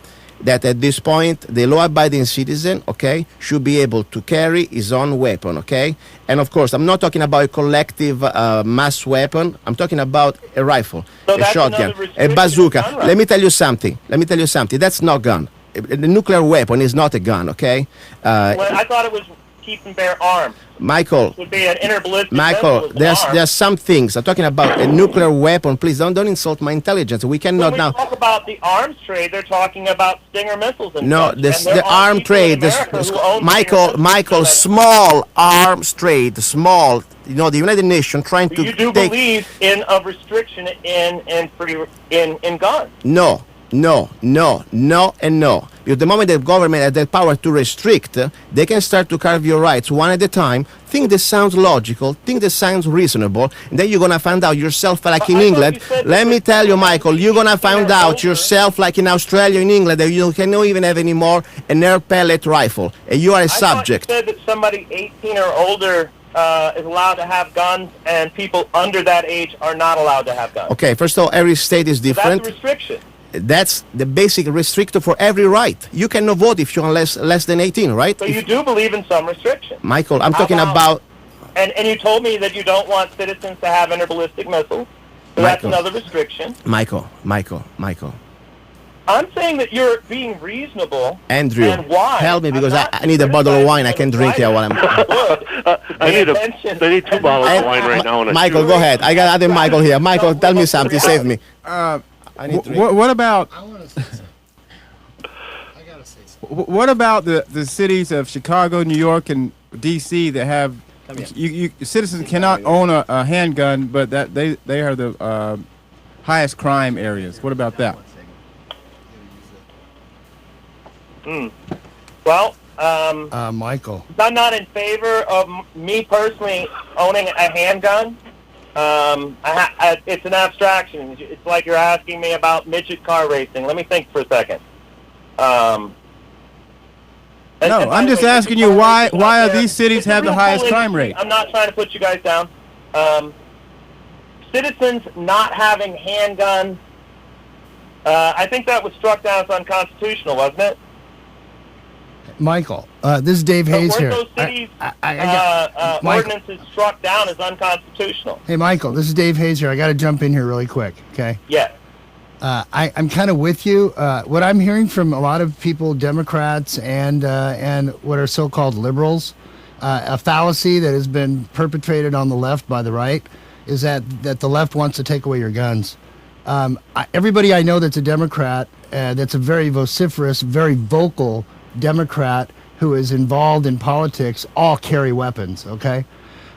That at this point, the law-abiding citizen, okay, should be able to carry his own weapon, okay? And of course, I'm not talking about a collective mass weapon. I'm talking about a rifle, a shotgun, a bazooka. Let me tell you something. That's not gun. The nuclear weapon is not a gun, okay? Well, I thought it was keep and bear arms. Michael, would be an interballistic there's some things. I'm talking about a nuclear weapon. Please don't insult my intelligence. We cannot now. When we talk about the arms trade, they're talking about Stinger missiles and no, the arm trade. Michael, small arms trade, small. The United Nations trying to. You do believe in a restriction in guns? No. Because the moment the government has the power to restrict, they can start to carve your rights one at a time. Think this sounds logical, think this sounds reasonable, and then you're going to find out yourself like in England. Let me tell you, Michael, you're going to find out yourself like in Australia, in England, that you cannot even have anymore an air pellet rifle, and you are a subject. I thought you said that somebody 18 or older is allowed to have guns, and people under that age are not allowed to have guns. Okay, first of all, every state is different. So that's a restriction. That's the basic restrictor for every right. You cannot vote if you're less than 18, right? So you do believe in some restriction. Michael, I'm talking about... And you told me that you don't want citizens to have interballistic missiles. So that's another restriction. Michael. I'm saying that you're being reasonable. Andrew, and why? help me because I need a bottle of wine. I can drink here while I'm... I need 2 bottles of wine right now. Michael, go ahead. I got other Michael here. Michael, tell me something. Save me. What about? I want to say something. I gotta say something. What about the cities of Chicago, New York, and D.C. that have citizens cannot own a handgun, but that they are the highest crime areas. What about that? Well, Michael. I'm not in favor of me personally owning a handgun. It's an abstraction. It's like you're asking me about midget car racing. Let me think for a second. No, I'm just asking you why are these cities have the highest crime rate? I'm not trying to put you guys down. Citizens not having handguns, I think that was struck down as unconstitutional, wasn't it? Michael, this is Dave Hayes here. Weren't those cities ordinances struck down as unconstitutional? Hey, Michael, this is Dave Hayes here. I got to jump in here really quick, okay? Yes. I'm kind of with you. What I'm hearing from a lot of people, Democrats and what are so-called liberals, a fallacy that has been perpetrated on the left by the right is that the left wants to take away your guns. Everybody I know that's a Democrat, that's a very vociferous, very vocal Democrat who is involved in politics, all carry weapons, okay?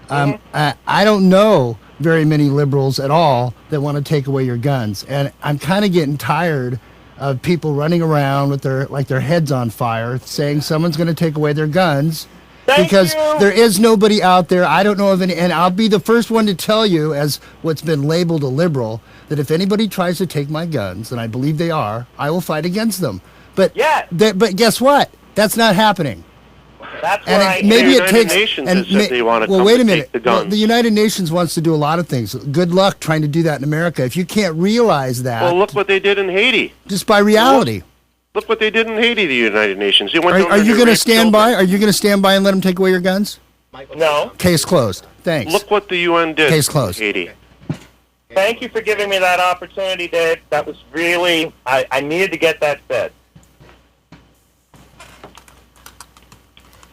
I don't know very many liberals at all that want to take away your guns. And I'm kind of getting tired of people running around with their heads on fire saying someone's going to take away their guns. Because there is nobody out there, I don't know of any, and I'll be the first one to tell you, as what's been labeled a liberal, that if anybody tries to take my guns, and I believe they are, I will fight against them. But but guess what? That's not happening. That's and right. Maybe it takes. Nations they want to well, wait a minute. The United Nations wants to do a lot of things. Good luck trying to do that in America. If you can't realize that. Well, look what they did in Haiti. Just by reality. Look what they did in Haiti. The United Nations. Are you going to stand by? Are you going to stand by and let them take away your guns? No. Case closed. Thanks. Look what the UN did. Case closed. In Haiti. Thank you for giving me that opportunity, Dave. That was really I needed to get that said.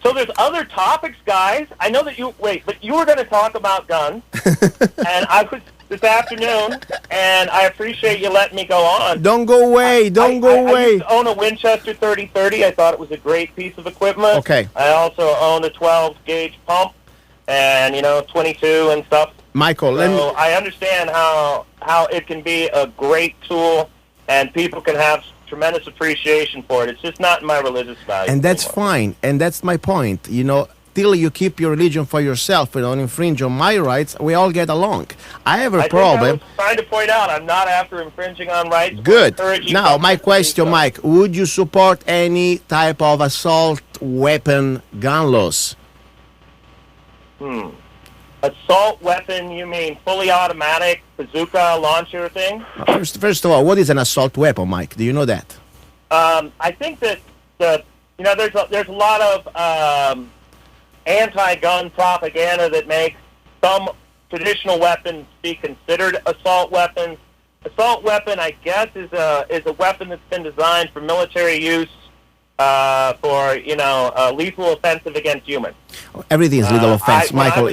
So there's other topics, guys. I know that but you were going to talk about guns, and I was this afternoon, and I appreciate you letting me go on. Don't go away. Don't go away. I used to own a Winchester 3030. I thought it was a great piece of equipment. Okay. I also own a 12-gauge pump, and 22 and stuff. Michael, I understand how it can be a great tool, and people can have tremendous appreciation for it. It's just not in my religious values. And that's fine. And that's my point. Till you keep your religion for yourself and don't infringe on my rights, we all get along. I have a problem. I was trying to point out I'm not after infringing on rights. Good. Now, my question, Mike, would you support any type of assault weapon gun laws? Assault weapon, you mean fully automatic bazooka launcher thing? First of all, what is an assault weapon, Mike? Do you know that? I think that there's a lot of anti-gun propaganda that makes some traditional weapons be considered assault weapons. Assault weapon, I guess, is a weapon that's been designed for military use for lethal offensive against humans. Everything is lethal offense, Michael.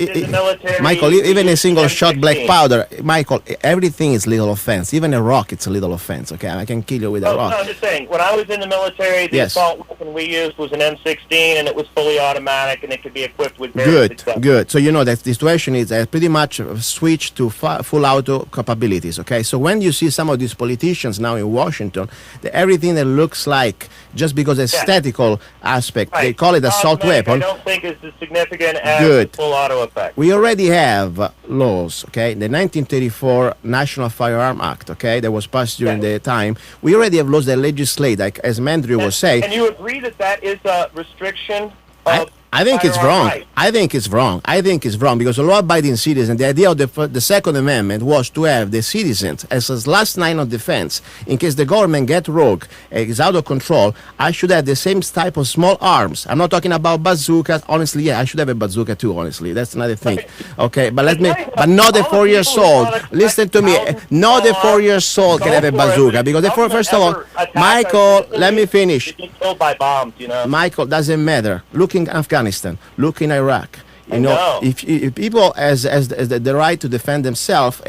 Michael, even a single shot black powder, Michael. Everything is lethal offense. Even a rock, it's a lethal offense. Okay, I can kill you with a rock. No, I'm just saying. When I was in the military, the assault weapon we used was an M16, and it was fully automatic, and it could be equipped with various Good. So that the situation is pretty much switched to full auto capabilities. Okay, so when you see some of these politicians now in Washington, everything that looks like just because aesthetical aspect, they call it assault weapon. I don't think it's as significant as the full auto effect. We already have laws, okay? The 1934 National Firearm Act, okay, that was passed during the time. We already have laws that legislate, like as Mandrew was saying. And you agree that is a restriction of I think it's wrong. Right. I think it's wrong because a law-abiding citizen, the idea of the Second Amendment was to have the citizens as a last line of defense. In case the government get rogue, is out of control, I should have the same type of small arms. I'm not talking about bazookas. Honestly, I should have a bazooka too, honestly. That's another thing. Okay, but not a 4 years old. Listen to me. Not a 4 years old can have a bazooka because first of all, Michael, let me finish. Killed by bombs, Michael, doesn't matter. Look in Afghanistan, look in Iraq. If people has the right to defend themselves,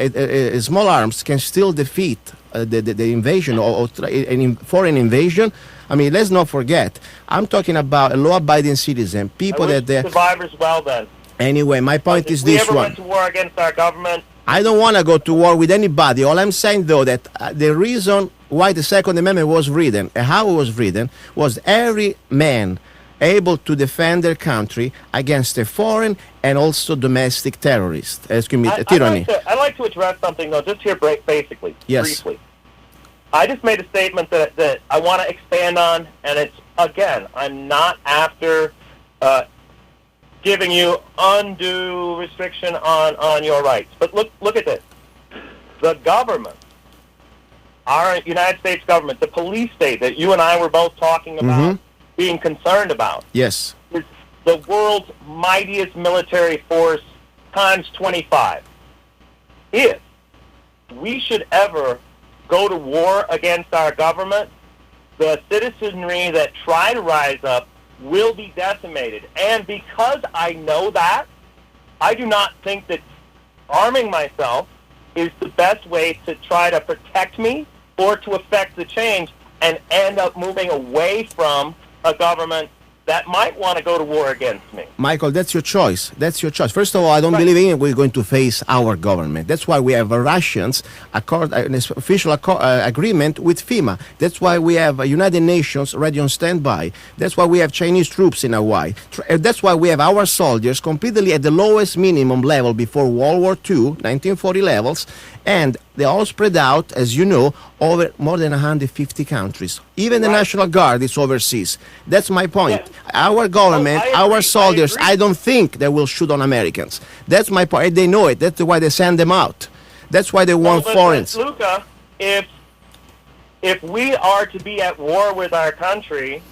small arms can still defeat the invasion or foreign invasion. I mean, let's not forget. I'm talking about a law-abiding citizen, people I wish that they. survivors well then. Anyway, my point is If we this ever one. went to war against our government, I don't want to go to war with anybody. All I'm saying, though, that the reason why the Second Amendment was written and how it was written was every man able to defend their country against a foreign and also domestic terrorist. Excuse me, tyranny. I'd like to address something, though, just here basically, Yes. briefly. I just made a statement that I want to expand on, and it's, again, I'm not after giving you undue restriction on your rights. But look at this. The government, our United States government, the police state that you and I were both talking about, being concerned about, Yes. is the world's mightiest military force times 25. If we should ever go to war against our government, the citizenry that try to rise up will be decimated. And because I know that, I do not think that arming myself is the best way to try to protect me or to affect the change and end up moving away from a government that might want to go to war against me. Michael, that's your choice. That's your choice. First of all, I don't believe in we're going to face our government. That's why we have Russians an official agreement with FEMA. That's why we have United Nations ready on standby. That's why we have Chinese troops in Hawaii. That's why we have our soldiers completely at the lowest minimum level before World War II, 1940 levels, and they're all spread out, as you know, over more than 150 countries. Even the National Guard is overseas. That's my point. Yeah. Our government, I our agree. soldiers, I don't think they will shoot on Americans. That's my point. They know it. That's why they send them out. That's why they want foreigners. Luca, if we are to be at war with our country,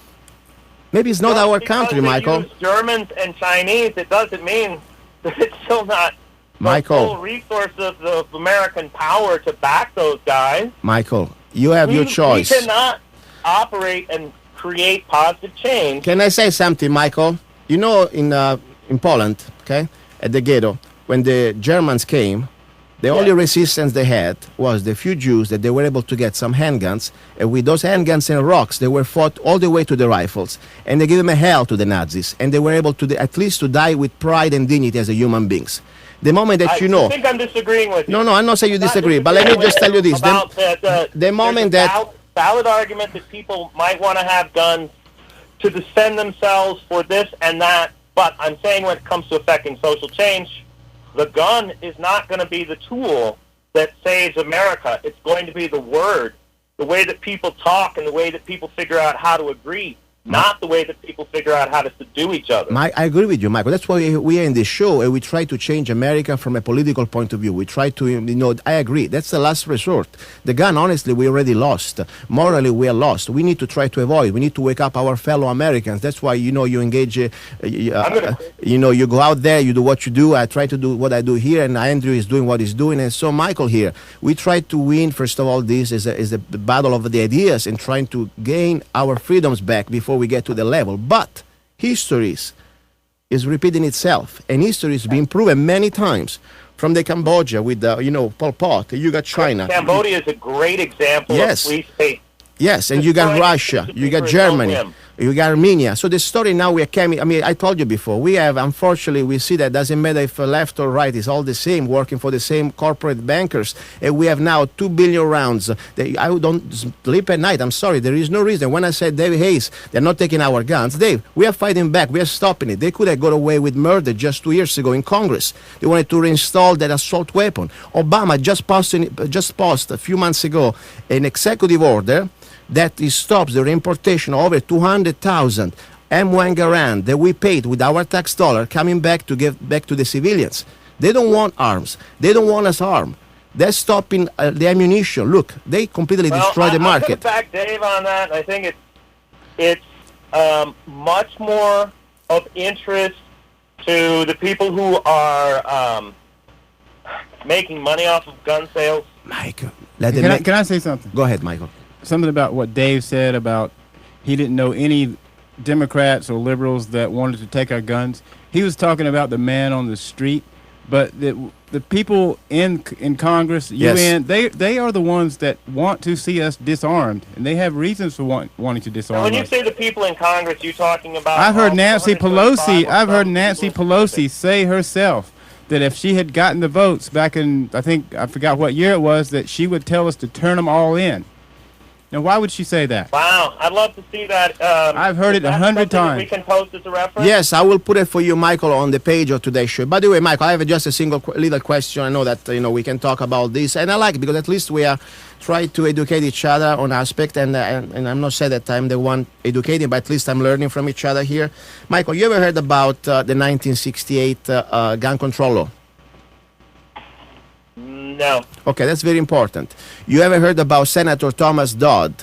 maybe it's not just our because country, they Michael. use Germans and Chinese, it doesn't mean that it's still not Michael. the full resources of American power to back those guys. Michael, you have your choice. We cannot operate and create positive change. Can I say something, Michael? You know, in Poland, okay, at the ghetto, when the Germans came, the only resistance they had was the few Jews that they were able to get some handguns, and with those handguns and rocks, they were fought all the way to the rifles, and they gave them a hell to the Nazis, and they were able to at least to die with pride and dignity as a human beings. The moment that you know... I think I'm disagreeing with you. No, I'm not saying you disagree, but let me just tell you this. The moment that... valid argument that people might want to have guns to defend themselves for this and that, but I'm saying when it comes to affecting social change, the gun is not going to be the tool that saves America. It's going to be the word, the way that people talk and the way that people figure out how to agree, not the way that people figure out how to subdue each other. I agree with you, Michael. That's why we are in this show, and we try to change America from a political point of view. We try to, I agree. That's the last resort. The gun, honestly, we already lost. Morally, we are lost. We need to try to avoid. We need to wake up our fellow Americans. That's why, you engage, you go out there, you do what you do. I try to do what I do here, and Andrew is doing what he's doing, and so Michael here. We try to win, first of all, this is a battle of the ideas and trying to gain our freedoms back before we get to the level. But history is repeating itself, and history is being proven many times. From the Cambodia with Pol Pot, you got China. Cambodia is a great example of free state. Yes, and you got Russia, you got Germany, you got Armenia. So the story now we are coming. I mean, I told you before. We have, unfortunately, we see that doesn't matter if left or right. It's all the same, working for the same corporate bankers. And we have now 2 billion rounds. I don't sleep at night. I'm sorry. There is no reason. When I said, David Hayes, they're not taking our guns. Dave, we are fighting back. We are stopping it. They could have got away with murder just 2 years ago in Congress. They wanted to reinstall that assault weapon. Obama just passed a few months ago an executive order that stops the reimportation of over 200,000 M1 Garand that we paid with our tax dollar coming back to give back to the civilians. They don't want arms. They don't want us armed. They're stopping the ammunition. Look, they completely destroy the market. I'm going to back Dave on that. I think it's much more of interest to the people who are making money off of gun sales. Michael, can I say something? Go ahead, Michael. Something about what Dave said about he didn't know any Democrats or liberals that wanted to take our guns. He was talking about the man on the street But the people in Congress, Yes. UN, they are the ones that want to see us disarmed, and they have reasons for wanting to disarm Now, when you us. say the people in Congress, you talking about? I've heard all Nancy 235 Pelosi. or I've heard some Nancy people? Pelosi say herself that if she had gotten the votes back in, I forgot what year it was, that she would tell us to turn them all in. Now, why would she say that? Wow, I'd love to see that. I've heard is it that 100 something that times. We can post as a reference. Yes, I will put it for you, Michael, on the page of today's show. By the way, Michael, I have just a single little question. I know that we can talk about this, and I like it because at least we are trying to educate each other on aspect. And I'm not saying that I'm the one educating, but at least I'm learning from each other here. Michael, you ever heard about the 1968 gun control law? No. Okay, that's very important. You ever heard about Senator Thomas Dodd?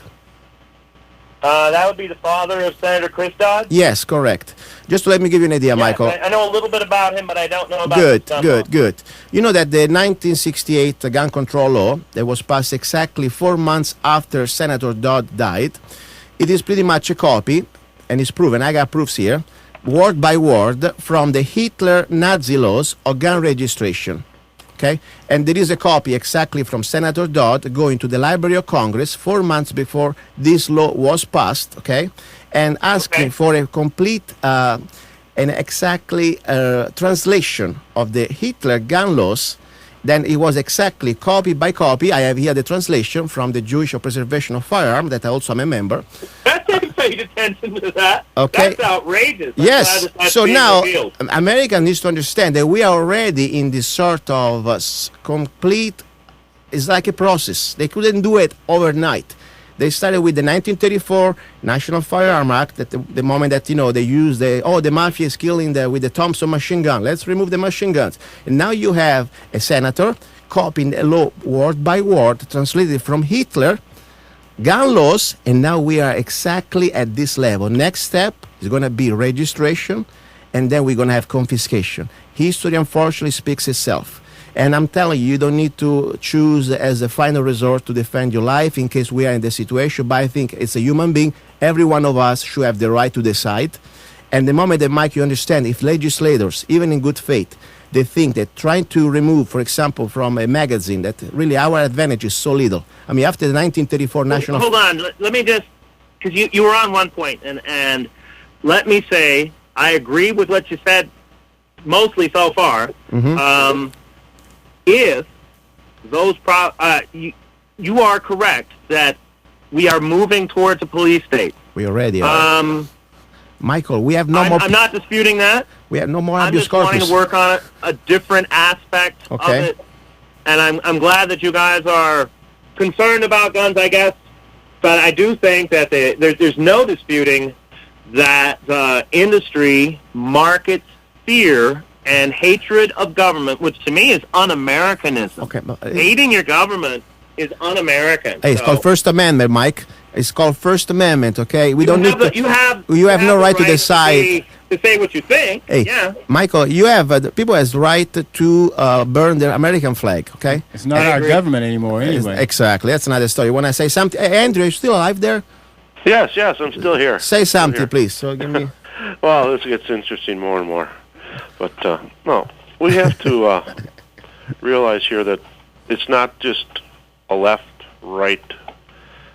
That would be the father of Senator Chris Dodd? Yes, correct. Just to let me give you an idea, Michael. I know a little bit about him, but I don't know about Good, his son. good. You know that the 1968 gun control law that was passed exactly 4 months after Senator Dodd died, it is pretty much a copy, and it's proven, I got proofs here, word by word from the Hitler Nazi laws of gun registration. Okay, and there is a copy exactly from Senator Dodd going to the Library of Congress 4 months before this law was passed. Okay, and asking for a complete and exactly translation of the Hitler gun laws. Then it was exactly copy by copy. I have here the translation from the Jewish Preservation of Firearms that I also am a member. That's paid attention to that. Okay. That's outrageous. I'm Yes. glad that's So being now, revealed. America needs to understand that we are already in this sort of complete. It's like a process. They couldn't do it overnight. They started with the 1934 National Firearm Act. That the moment that they used the mafia is killing with the Thompson machine gun. Let's remove the machine guns. And now you have a senator copying a law word by word, translated from Hitler gun laws, and now we are exactly at this level. Next step is going to be registration, and then we're going to have confiscation. History, unfortunately, speaks itself. And I'm telling you, you don't need to choose as a final resort to defend your life in case we are in this situation, but I think it's a human being. Every one of us should have the right to decide. And the moment that, Mike, you understand, if legislators, even in good faith, they think that trying to remove, for example, from a magazine that really our advantage is so little. I mean, after the 1934 National... Hold on. Let me just... Because you were on one point, and let me say, I agree with what you said mostly so far. Mm-hmm. If those... you are correct that we are moving towards a police state. We already are. Michael, we have no more... I'm not disputing that. We have no more I'm habeas just wanting corpus. to work on a different aspect of it. And I'm glad that you guys are concerned about guns, I guess. But I do think that there's no disputing that the industry markets fear and hatred of government, which to me is un-Americanism. Okay, but, hating your government is un-American. Hey, it's called First Amendment, Mike. It's called First Amendment, okay? We don't need to... You have no right to decide... To say what you think, Hey, yeah. Michael, you have... the people has the right to burn their American flag, okay? It's not our government anymore anyway. Exactly. That's another story. When I say something... Hey, Andrew, are you still alive there? Yes, I'm still here. Say something, please. So give me... Well, this gets interesting more and more. But, no, we have to realize here that it's not just a left-right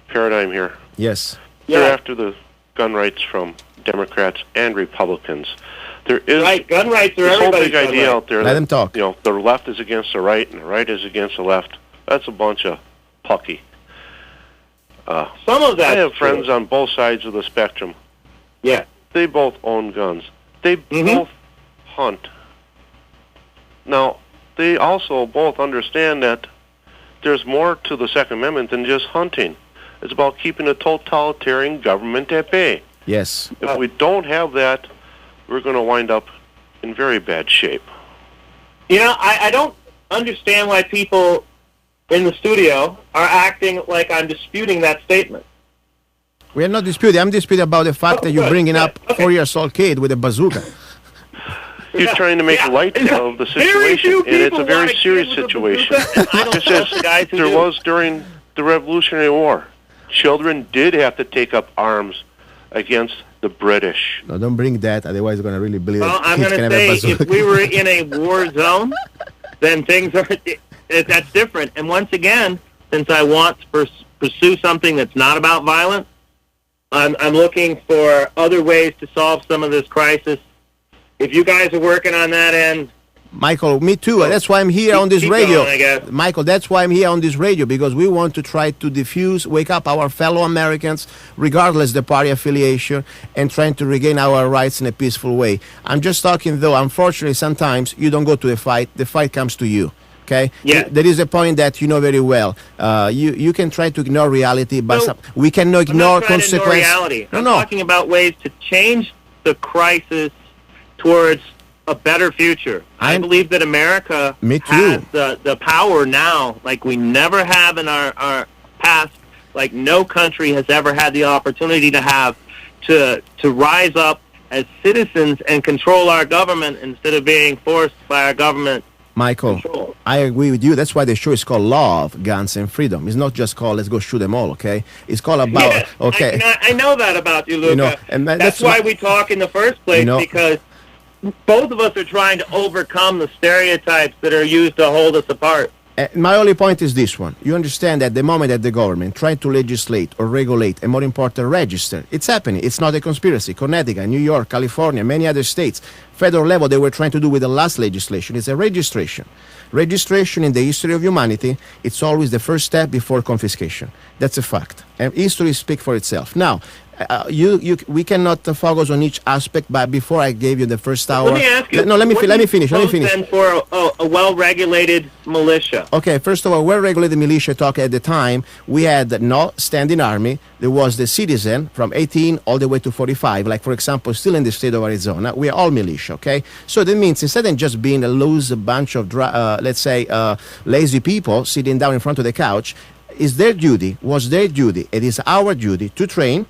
paradigm here. Yes. They're after the gun rights from Democrats and Republicans. There is gun rights are this whole everybody's big gun idea right. out there Let that them talk. The left is against the right and the right is against the left. That's a bunch of pucky. Some of that. I have friends on both sides of the spectrum. Yeah. They both own guns. They both hunt. Now, they also both understand that there's more to the Second Amendment than just hunting. It's about keeping a totalitarian government at bay. Yes. If we don't have that, we're going to wind up in very bad shape. I don't understand why people in the studio are acting like I'm disputing that statement. We are not disputing. I'm disputing about the fact that you're bringing up a 4-year-old kid with a bazooka. You're trying to make light of the situation, and it's a very serious situation. Just as there was during the Revolutionary War. Children did have to take up arms against the British. No, don't bring that, otherwise you're going to really believe Well, that I'm kids going can to have a say, bazooka. if we were in a war zone, then things are that's different. And once again, since I want to pursue something that's not about violence, I'm looking for other ways to solve some of this crisis. If you guys are working on that end, Michael, me too. That's why I'm here on this keep radio. going, I guess. Michael, that's why I'm here on this radio, because we want to try to diffuse, wake up our fellow Americans, regardless the party affiliation, and trying to regain our rights in a peaceful way. I'm just talking, though, unfortunately, sometimes you don't go to the fight comes to you. Okay. Yeah. There is a point that you know very well. You can try to ignore reality, but we cannot ignore consequences. Reality. I'm talking about ways to change the crisis towards a better future. I believe that America has the power now, like we never have in our past, like no country has ever had the opportunity to have, to rise up as citizens and control our government instead of being forced by our government. Michael, I agree with you. That's why the show is called Love, Guns, and Freedom. It's not just called Let's Go Shoot Them All, okay? It's called about, yes, okay. I know that about you, Luca. You know, and that's why we talk in the first place, because both of us are trying to overcome the stereotypes that are used to hold us apart. My only point is this one. You understand that the moment that the government tried to legislate or regulate, and more important, register, it's happening. It's not a conspiracy. Connecticut, New York, California, many other states, federal level, they were trying to do with the last legislation. It's a registration. Registration in the history of humanity, it's always the first step before confiscation. That's a fact. And history speaks for itself. Now, we cannot focus on each aspect, but before I gave you the first hour... Let me ask you... let me finish. Then for a well-regulated militia? Okay, first of all, well-regulated militia talk at the time, we had no standing army. There was the citizen from 18 all the way to 45, like, for example, still in the state of Arizona. We are all militia, okay? So that means instead of just being a loose bunch of, lazy people sitting down in front of the couch, was their duty, it is our duty to train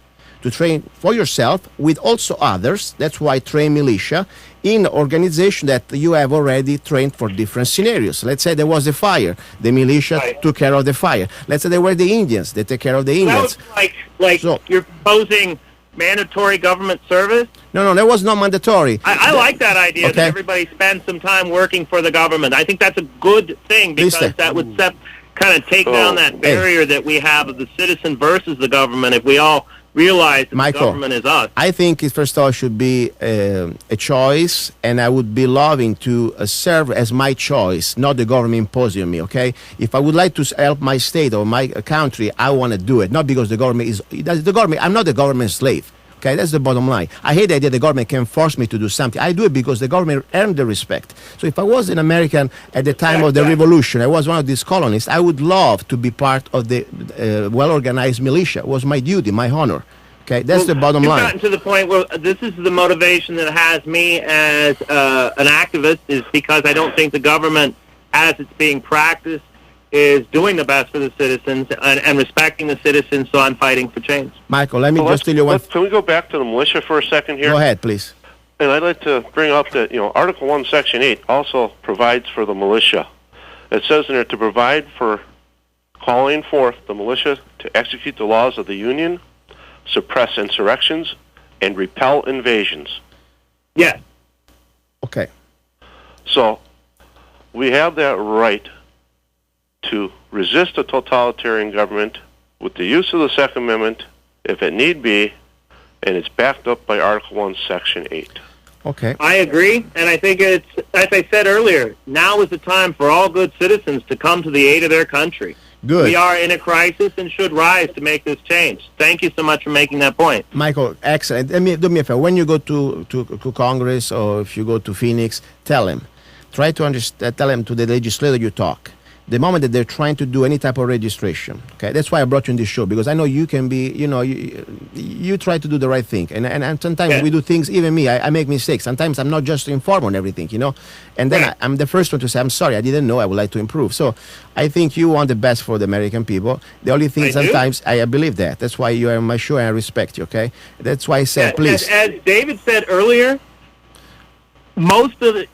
for yourself with also others. That's why train militia in organization that you have already trained for different scenarios. Let's say there was a fire, the militia took care of the fire. Let's say there were the Indians, they take care of the Indians. That was so, you're proposing mandatory government service? No, that was not mandatory. I like that idea, that everybody spends some time working for the government. I think that's a good thing, because that would kind of take down that barrier that we have of the citizen versus the government if we all realize that the government is us. I think it first of all should be a choice, and I would be loving to serve as my choice, not the government imposing on me, okay? If I would like to help my state or my country, I want to do it, not because the government is... I'm not the government slave. Okay, that's the bottom line. I hate the idea the government can force me to do something. I do it because the government earned the respect. So if I was an American at the time of the revolution, I was one of these colonists, I would love to be part of the well-organized militia. It was my duty, my honor. Okay, that's the bottom line. You've gotten to the point where this is the motivation that has me as an activist, is because I don't think the government, as it's being practiced, is doing the best for the citizens and respecting the citizens, so I'm fighting for change. Michael, let me just tell you one... Can we go back to the militia for a second here? Go ahead, please. And I'd like to bring up that, Article 1, Section 8 also provides for the militia. It says in there to provide for calling forth the militia to execute the laws of the Union, suppress insurrections, and repel invasions. Yes. Okay. So, we have that right to resist a totalitarian government with the use of the Second Amendment, if it need be, and it's backed up by Article 1, Section 8. Okay. I agree, and I think it's, as I said earlier, now is the time for all good citizens to come to the aid of their country. Good. We are in a crisis and should rise to make this change. Thank you so much for making that point. Michael, excellent. Do me a favor. When you go to Congress, or if you go to Phoenix, tell them. Try to understand. Tell them, to the legislator you talk. The moment that they're trying to do any type of registration, okay, that's why I brought you in this show, because I know you can be, you try to do the right thing, and sometimes we do things. Even me, I make mistakes. Sometimes I'm not just informed on everything, and then I'm the first one to say, I'm sorry, I didn't know. I would like to improve. So I think you want the best for the American people. The only thing sometimes I believe that. That's why you are on my show, and I respect you. Okay, that's why I said, please. As David said earlier, most of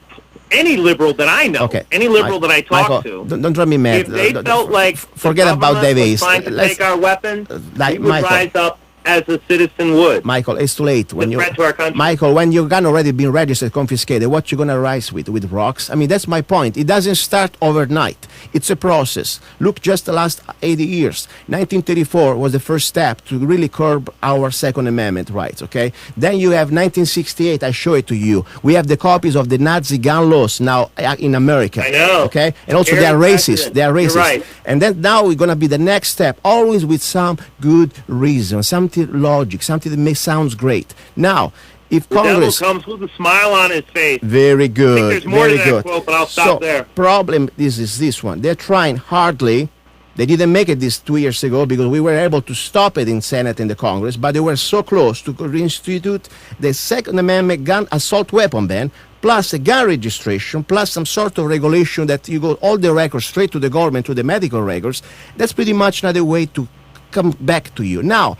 any liberal that I know, any liberal that I talk to, don't drive me mad. If they felt like forget about Davis, trying to take our weapons, we would rise up as a citizen would. Michael, it's too late. When you threat to our country. Michael, when your gun already been registered, confiscated, what you gonna rise with rocks? I mean, that's my point. It doesn't start overnight. It's a process. Look, just the last 80 years. 1934 was the first step to really curb our Second Amendment rights. Okay. Then you have 1968. I show it to you. We have the copies of the Nazi gun laws now in America. I know. Okay, and also they are racist. They are racist. You're right. And then now we're gonna be the next step, always with some good reason, something logic, something that sounds great. Now, if the Congress devil comes with a smile on his face. very good, I think there's more very to that good. quote, but I'll stop so, there. Problem is this one. They're trying hardly. They didn't make it this 2 years ago because we were able to stop it in Senate and the Congress, but they were so close to reinstitute the Second Amendment gun assault weapon ban, plus a gun registration, plus some sort of regulation that you go all the records straight to the government, to the medical records. That's pretty much another way to come back to you. Now,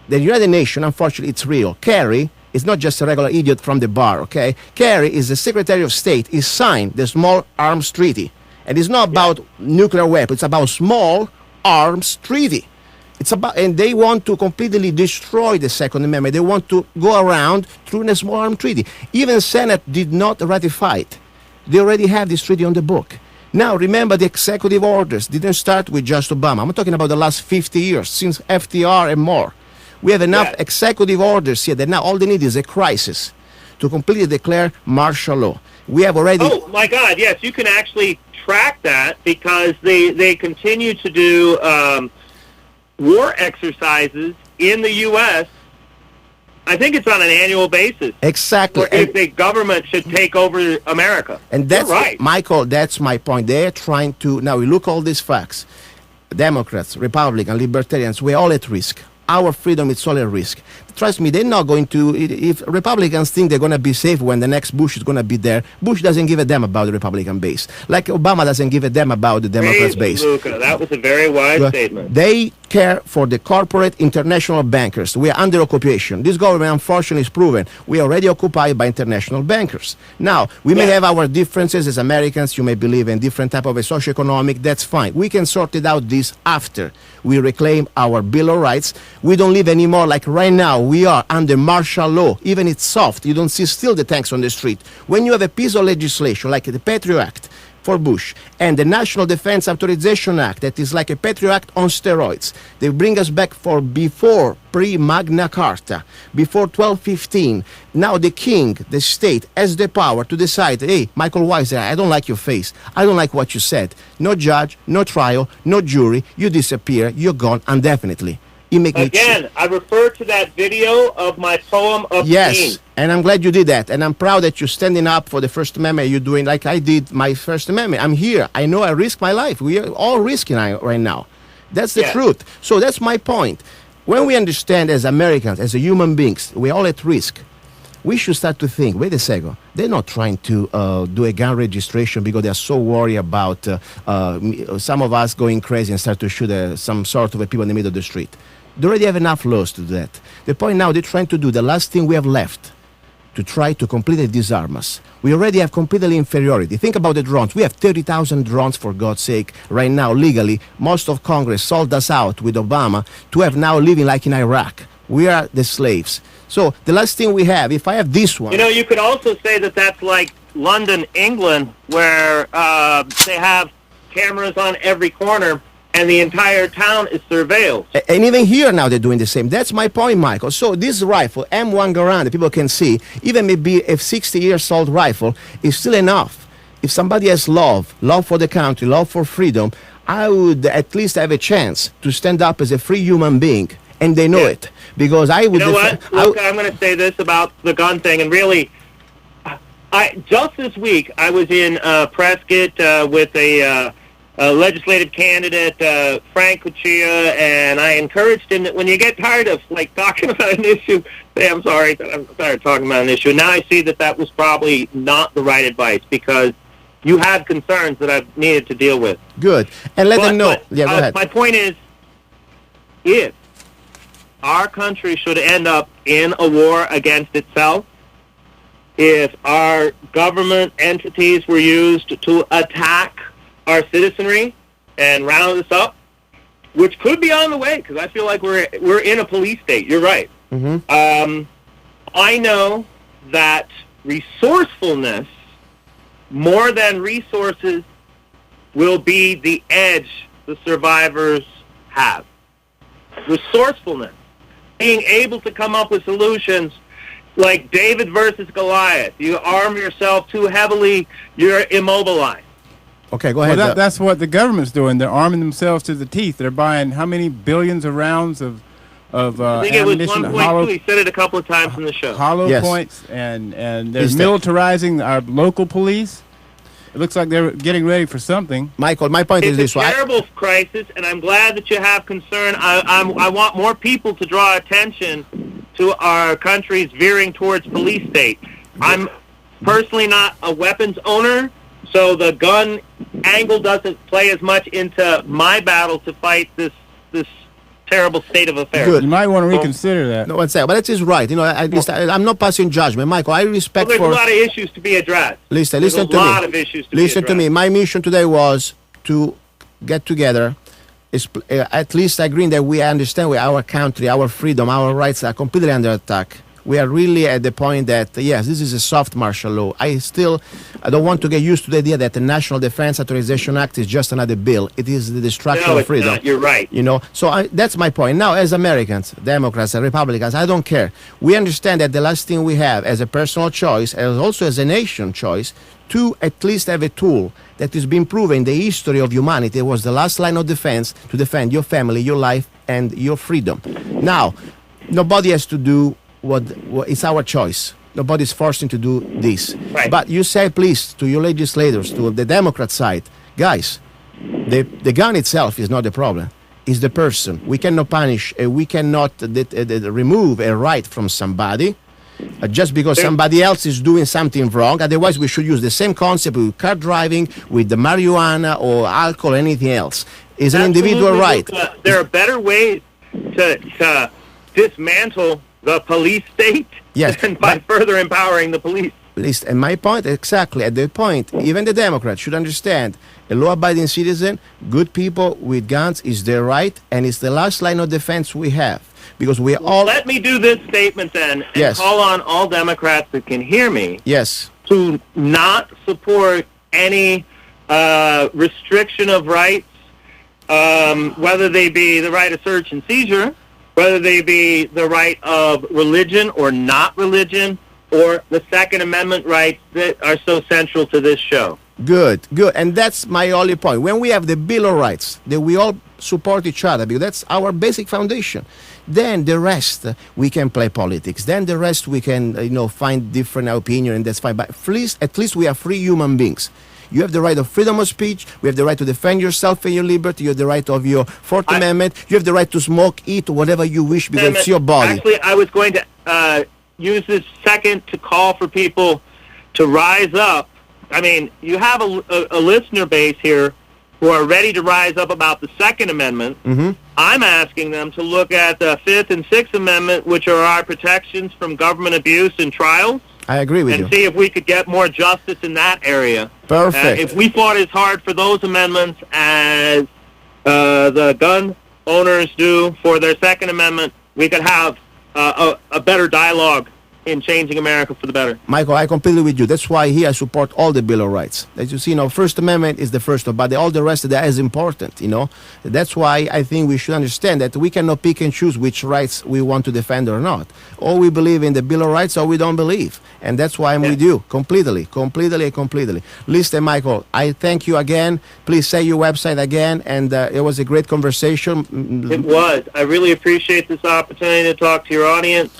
the United Nations, unfortunately, it's real. Kerry is not just a regular idiot from the bar, okay? Kerry is the Secretary of State. He signed the Small Arms Treaty. And it's not about nuclear weapons. It's about small arms treaty. It's about, and they want to completely destroy the Second Amendment. They want to go around through the small arms treaty. Even Senate did not ratify it. They already have this treaty on the book. Now, remember, the executive orders didn't start with just Obama. I'm talking about the last 50 years, since FDR and more. We have enough executive orders here that now all they need is a crisis to completely declare martial law. We have already... Oh, my God, yes, you can actually track that because they continue to do war exercises in the U.S. I think it's on an annual basis. Exactly. If the government should take over America. And that's You're right. Michael, that's my point. They're trying to... Now, we look all these facts. Democrats, Republicans, Libertarians, we're all at risk. Our freedom is all at risk. Trust me, they're not going to... If Republicans think they're going to be safe when the next Bush is going to be there, Bush doesn't give a damn about the Republican base. Like Obama doesn't give a damn about the Democrats' base. Luca, that was a very wise statement. They care for the corporate international bankers. We are under occupation. This government, unfortunately, is proven. We are already occupied by international bankers. Now, we may have our differences as Americans. You may believe in different type of a socioeconomic. That's fine. We can sort it out this after we reclaim our Bill of Rights. We don't live anymore like right now. We are under martial law. Even it's soft. You don't see still the tanks on the street. When you have a piece of legislation like the Patriot Act for Bush and the National Defense Authorization Act that is like a Patriot Act on steroids, they bring us back for before pre-Magna Carta, before 1215. Now the king, the state, has the power to decide, hey, Mikel Weisser, I don't like your face. I don't like what you said. No judge, no trial, no jury. You disappear. You're gone indefinitely. Again, I refer to that video of my poem of Yes, and I'm glad you did that. And I'm proud that you're standing up for the First Amendment. You're doing like I did my First Amendment. I'm here. I know I risk my life. We are all risking right now. That's the truth. So that's my point. When we understand as Americans, as human beings, we're all at risk. We should start to think, wait a second, they're not trying to do a gun registration because they're so worried about some of us going crazy and start to shoot some sort of people in the middle of the street. They already have enough laws to do that. The point now, they're trying to do the last thing we have left to try to completely disarm us. We already have completely inferiority. Think about the drones. We have 30,000 drones, for God's sake, right now, legally. Most of Congress sold us out with Obama to have now living like in Iraq. We are the slaves. So the last thing we have, if I have this one... You know, you could also say that that's like London, England, where they have cameras on every corner and the entire town is surveilled. And even here now they're doing the same. That's my point, Michael. So this rifle, M1 Garand, that people can see, even maybe a 60-year-old rifle, is still enough. If somebody has love for the country, love for freedom, I would at least have a chance to stand up as a free human being. And they know it. Because I would... You know what? Look, I'm going to say this about the gun thing. And really, just this week, I was in Prescott with a legislative candidate, Frank Cuccia, and I encouraged him that when you get tired of talking about an issue, say, I'm sorry, I'm tired of talking about an issue. And now I see that was probably not the right advice because you had concerns that I've needed to deal with. Good. And let them know. Go ahead. My point is, if our country should end up in a war against itself, if our government entities were used to attack our citizenry and round us up, which could be on the way, because I feel like we're in a police state. You're right. I know that resourcefulness, more than resources, will be the edge the survivors have. Resourcefulness, being able to come up with solutions like David versus Goliath. You arm yourself too heavily, you're immobilized. Okay, go ahead. Well, that's what the government's doing. They're arming themselves to the teeth. They're buying how many billions of rounds of I think it was 1.2. He said it a couple of times in the show. Hollow points, and they're militarizing our local police. It looks like they're getting ready for something. Michael, my point is this: it's a terrible crisis, and I'm glad that you have concern. I want more people to draw attention to our country's veering towards police state. I'm personally not a weapons owner, so the gun angle doesn't play as much into my battle to fight this terrible state of affairs. Good. You might want to reconsider that. No, one second, but that is right. You know, I'm not passing judgment, Michael. I respect. Well, there's a lot of issues to be addressed. Listen to me. There's a lot of issues to be addressed. Listen to me. My mission today was to get together, at least agreeing that we understand our country, our freedom, our rights are completely under attack. We are really at the point that, yes, this is a soft martial law. I don't want to get used to the idea that the National Defense Authorization Act is just another bill. It is the destruction of freedom. Not. You're right. You know, so that's my point. Now, as Americans, Democrats and Republicans, I don't care. We understand that the last thing we have as a personal choice, and also as a nation choice, to at least have a tool that has been proven in the history of humanity. It was the last line of defense to defend your family, your life, and your freedom. Now, nobody has to do what it's our choice. Nobody's forcing to do this. Right. But you say, please, to your legislators, to the Democrat side, guys, the gun itself is not the problem. It's the person. We cannot punish, we cannot remove a right from somebody just because somebody else is doing something wrong. Otherwise, we should use the same concept with car driving, with the marijuana or alcohol, or anything else. It's an individual right. There are better ways to dismantle the police state than by further empowering the police. And my point, exactly, at the point, even the Democrats should understand a law-abiding citizen, good people with guns is their right, and it's the last line of defense we have. Because we all... Let me do this statement then, and call on all Democrats that can hear me to not support any restriction of rights, whether they be the right of search and seizure, whether they be the right of religion or not religion, or the Second Amendment rights that are so central to this show. Good. And that's my only point. When we have the Bill of Rights, that we all support each other, because that's our basic foundation, then the rest, we can play politics. Then the rest, we can, find different opinion, and that's fine. But at least we are free human beings. You have the right of freedom of speech. We have the right to defend yourself and your liberty. You have the right of your Fourth Amendment. You have the right to smoke, eat, whatever you wish, because it's your body. Actually, I was going to use this second to call for people to rise up. I mean, you have a listener base here who are ready to rise up about the Second Amendment. Mm-hmm. I'm asking them to look at the Fifth and Sixth Amendment, which are our protections from government abuse and trials. I agree with you. And see if we could get more justice in that area. Perfect. If we fought as hard for those amendments as the gun owners do for their Second Amendment, we could have a better dialogue in changing America for the better. Michael, I completely with you. That's why here I support all the Bill of Rights. As you see, First Amendment is the first one, but all the rest of that is important, That's why I think we should understand that we cannot pick and choose which rights we want to defend or not. Or we believe in the Bill of Rights or we don't believe. And that's why I'm with you, completely. Listen, Michael, I thank you again. Please say your website again, and it was a great conversation. It was. I really appreciate this opportunity to talk to your audience.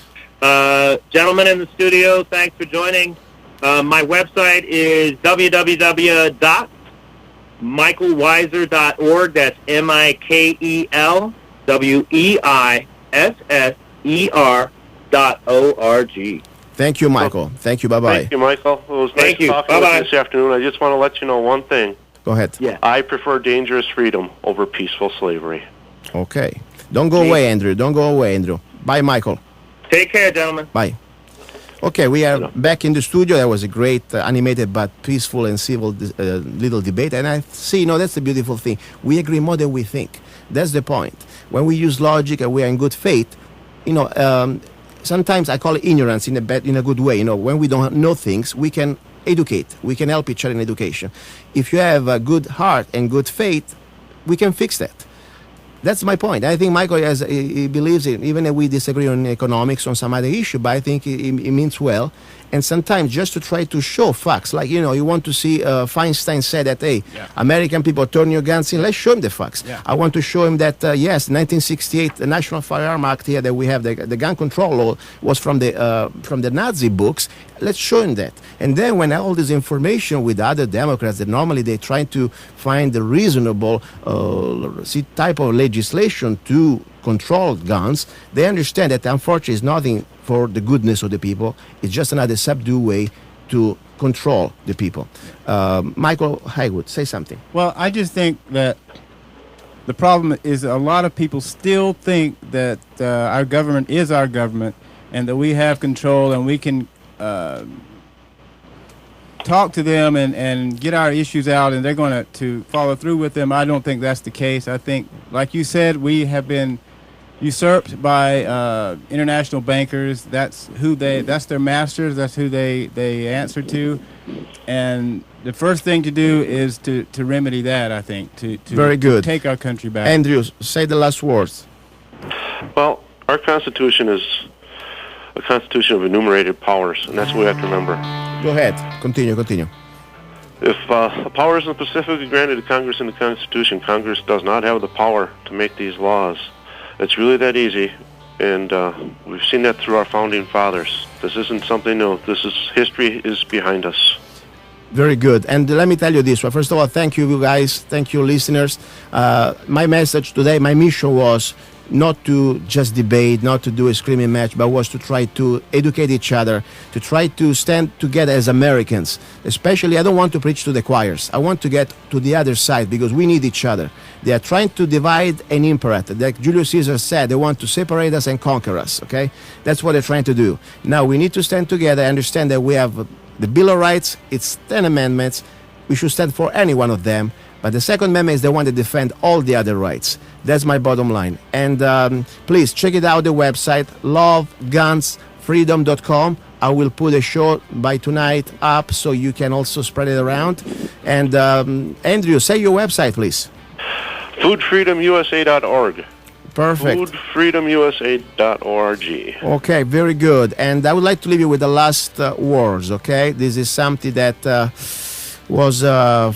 Gentlemen in the studio, thanks for joining. My website is www.mikelweiser.org. That's MikelWeisser.org. Thank you, Michael. Thank you. Bye-bye. Thank you, Michael. It was nice talking with you this afternoon. I just want to let you know one thing. Go ahead. Yeah. I prefer dangerous freedom over peaceful slavery. Okay. Don't go away, Andrew. Bye, Michael. Take care, gentlemen. Bye. Okay, we are back in the studio. That was a great, animated but peaceful and civil little debate. And I see, that's the beautiful thing. We agree more than we think. That's the point. When we use logic and we are in good faith, sometimes I call it ignorance in a good way. When we don't know things, we can educate. We can help each other in education. If you have a good heart and good faith, we can fix that. That's my point. I think Michael he believes in, even if we disagree on economics, on some other issue, but I think he means well. And sometimes just to try to show facts, like, you want to see Feinstein said that, hey, American people turn your guns in, let's show him the facts. Yeah. I want to show him that, yes, 1968, the National Firearm Act here that we have, the gun control law was from the Nazi books. Let's show him that. And then when all this information with other Democrats that normally they try to find the reasonable type of legislation to control guns, they understand that unfortunately it's nothing for the goodness of the people. It's just another subdue way to control the people. Michael Haywood, say something. Well, I just think that the problem is a lot of people still think that our government is our government and that we have control and we can talk to them and get our issues out and they're going to follow through with them. I don't think that's the case. I think, like you said, we have been usurped by international bankers. That's their masters. That's who they answer to. And the first thing to do is to remedy that, I think, to Very good. Take our country back. Andrew, say the last words. Well, our Constitution is a constitution of enumerated powers, and that's what we have to remember. Go ahead. Continue. If a power isn't specifically granted to Congress in the Constitution, Congress does not have the power to make these laws. It's really that easy, and we've seen that through our founding fathers. This isn't something new. History is behind us. Very good. And let me tell you this. Well, first of all, thank you guys. Thank you, listeners. My message today, my mission was not to just debate, not to do a screaming match, but was to try to educate each other, to try to stand together as Americans. Especially, I don't want to preach to the choirs. I want to get to the other side because we need each other. They are trying to divide and imperative. Like Julius Caesar said, they want to separate us and conquer us, okay? That's what they're trying to do. Now, we need to stand together, understand that we have the Bill of Rights, it's 10 amendments. We should stand for any one of them. But the Second Amendment is the one that defends all the other rights. That's my bottom line. And please check it out, the website, lovegunsfreedom.com. I will put a show by tonight up so you can also spread it around. And Andrew, say your website, please. Foodfreedomusa.org. Perfect. Foodfreedomusa.org. Okay, very good. And I would like to leave you with the last words, okay? This is something that was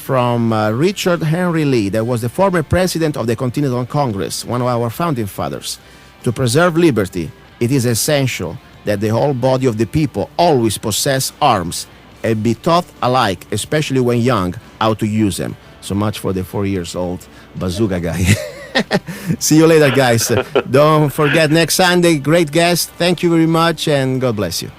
from Richard Henry Lee, that was the former president of the Continental Congress, one of our founding fathers. To preserve liberty, it is essential that the whole body of the people always possess arms and be taught alike, especially when young, how to use them. So much for the 4-year-old bazooka guy. See you later, guys. Don't forget, next Sunday, great guest. Thank you very much, and God bless you.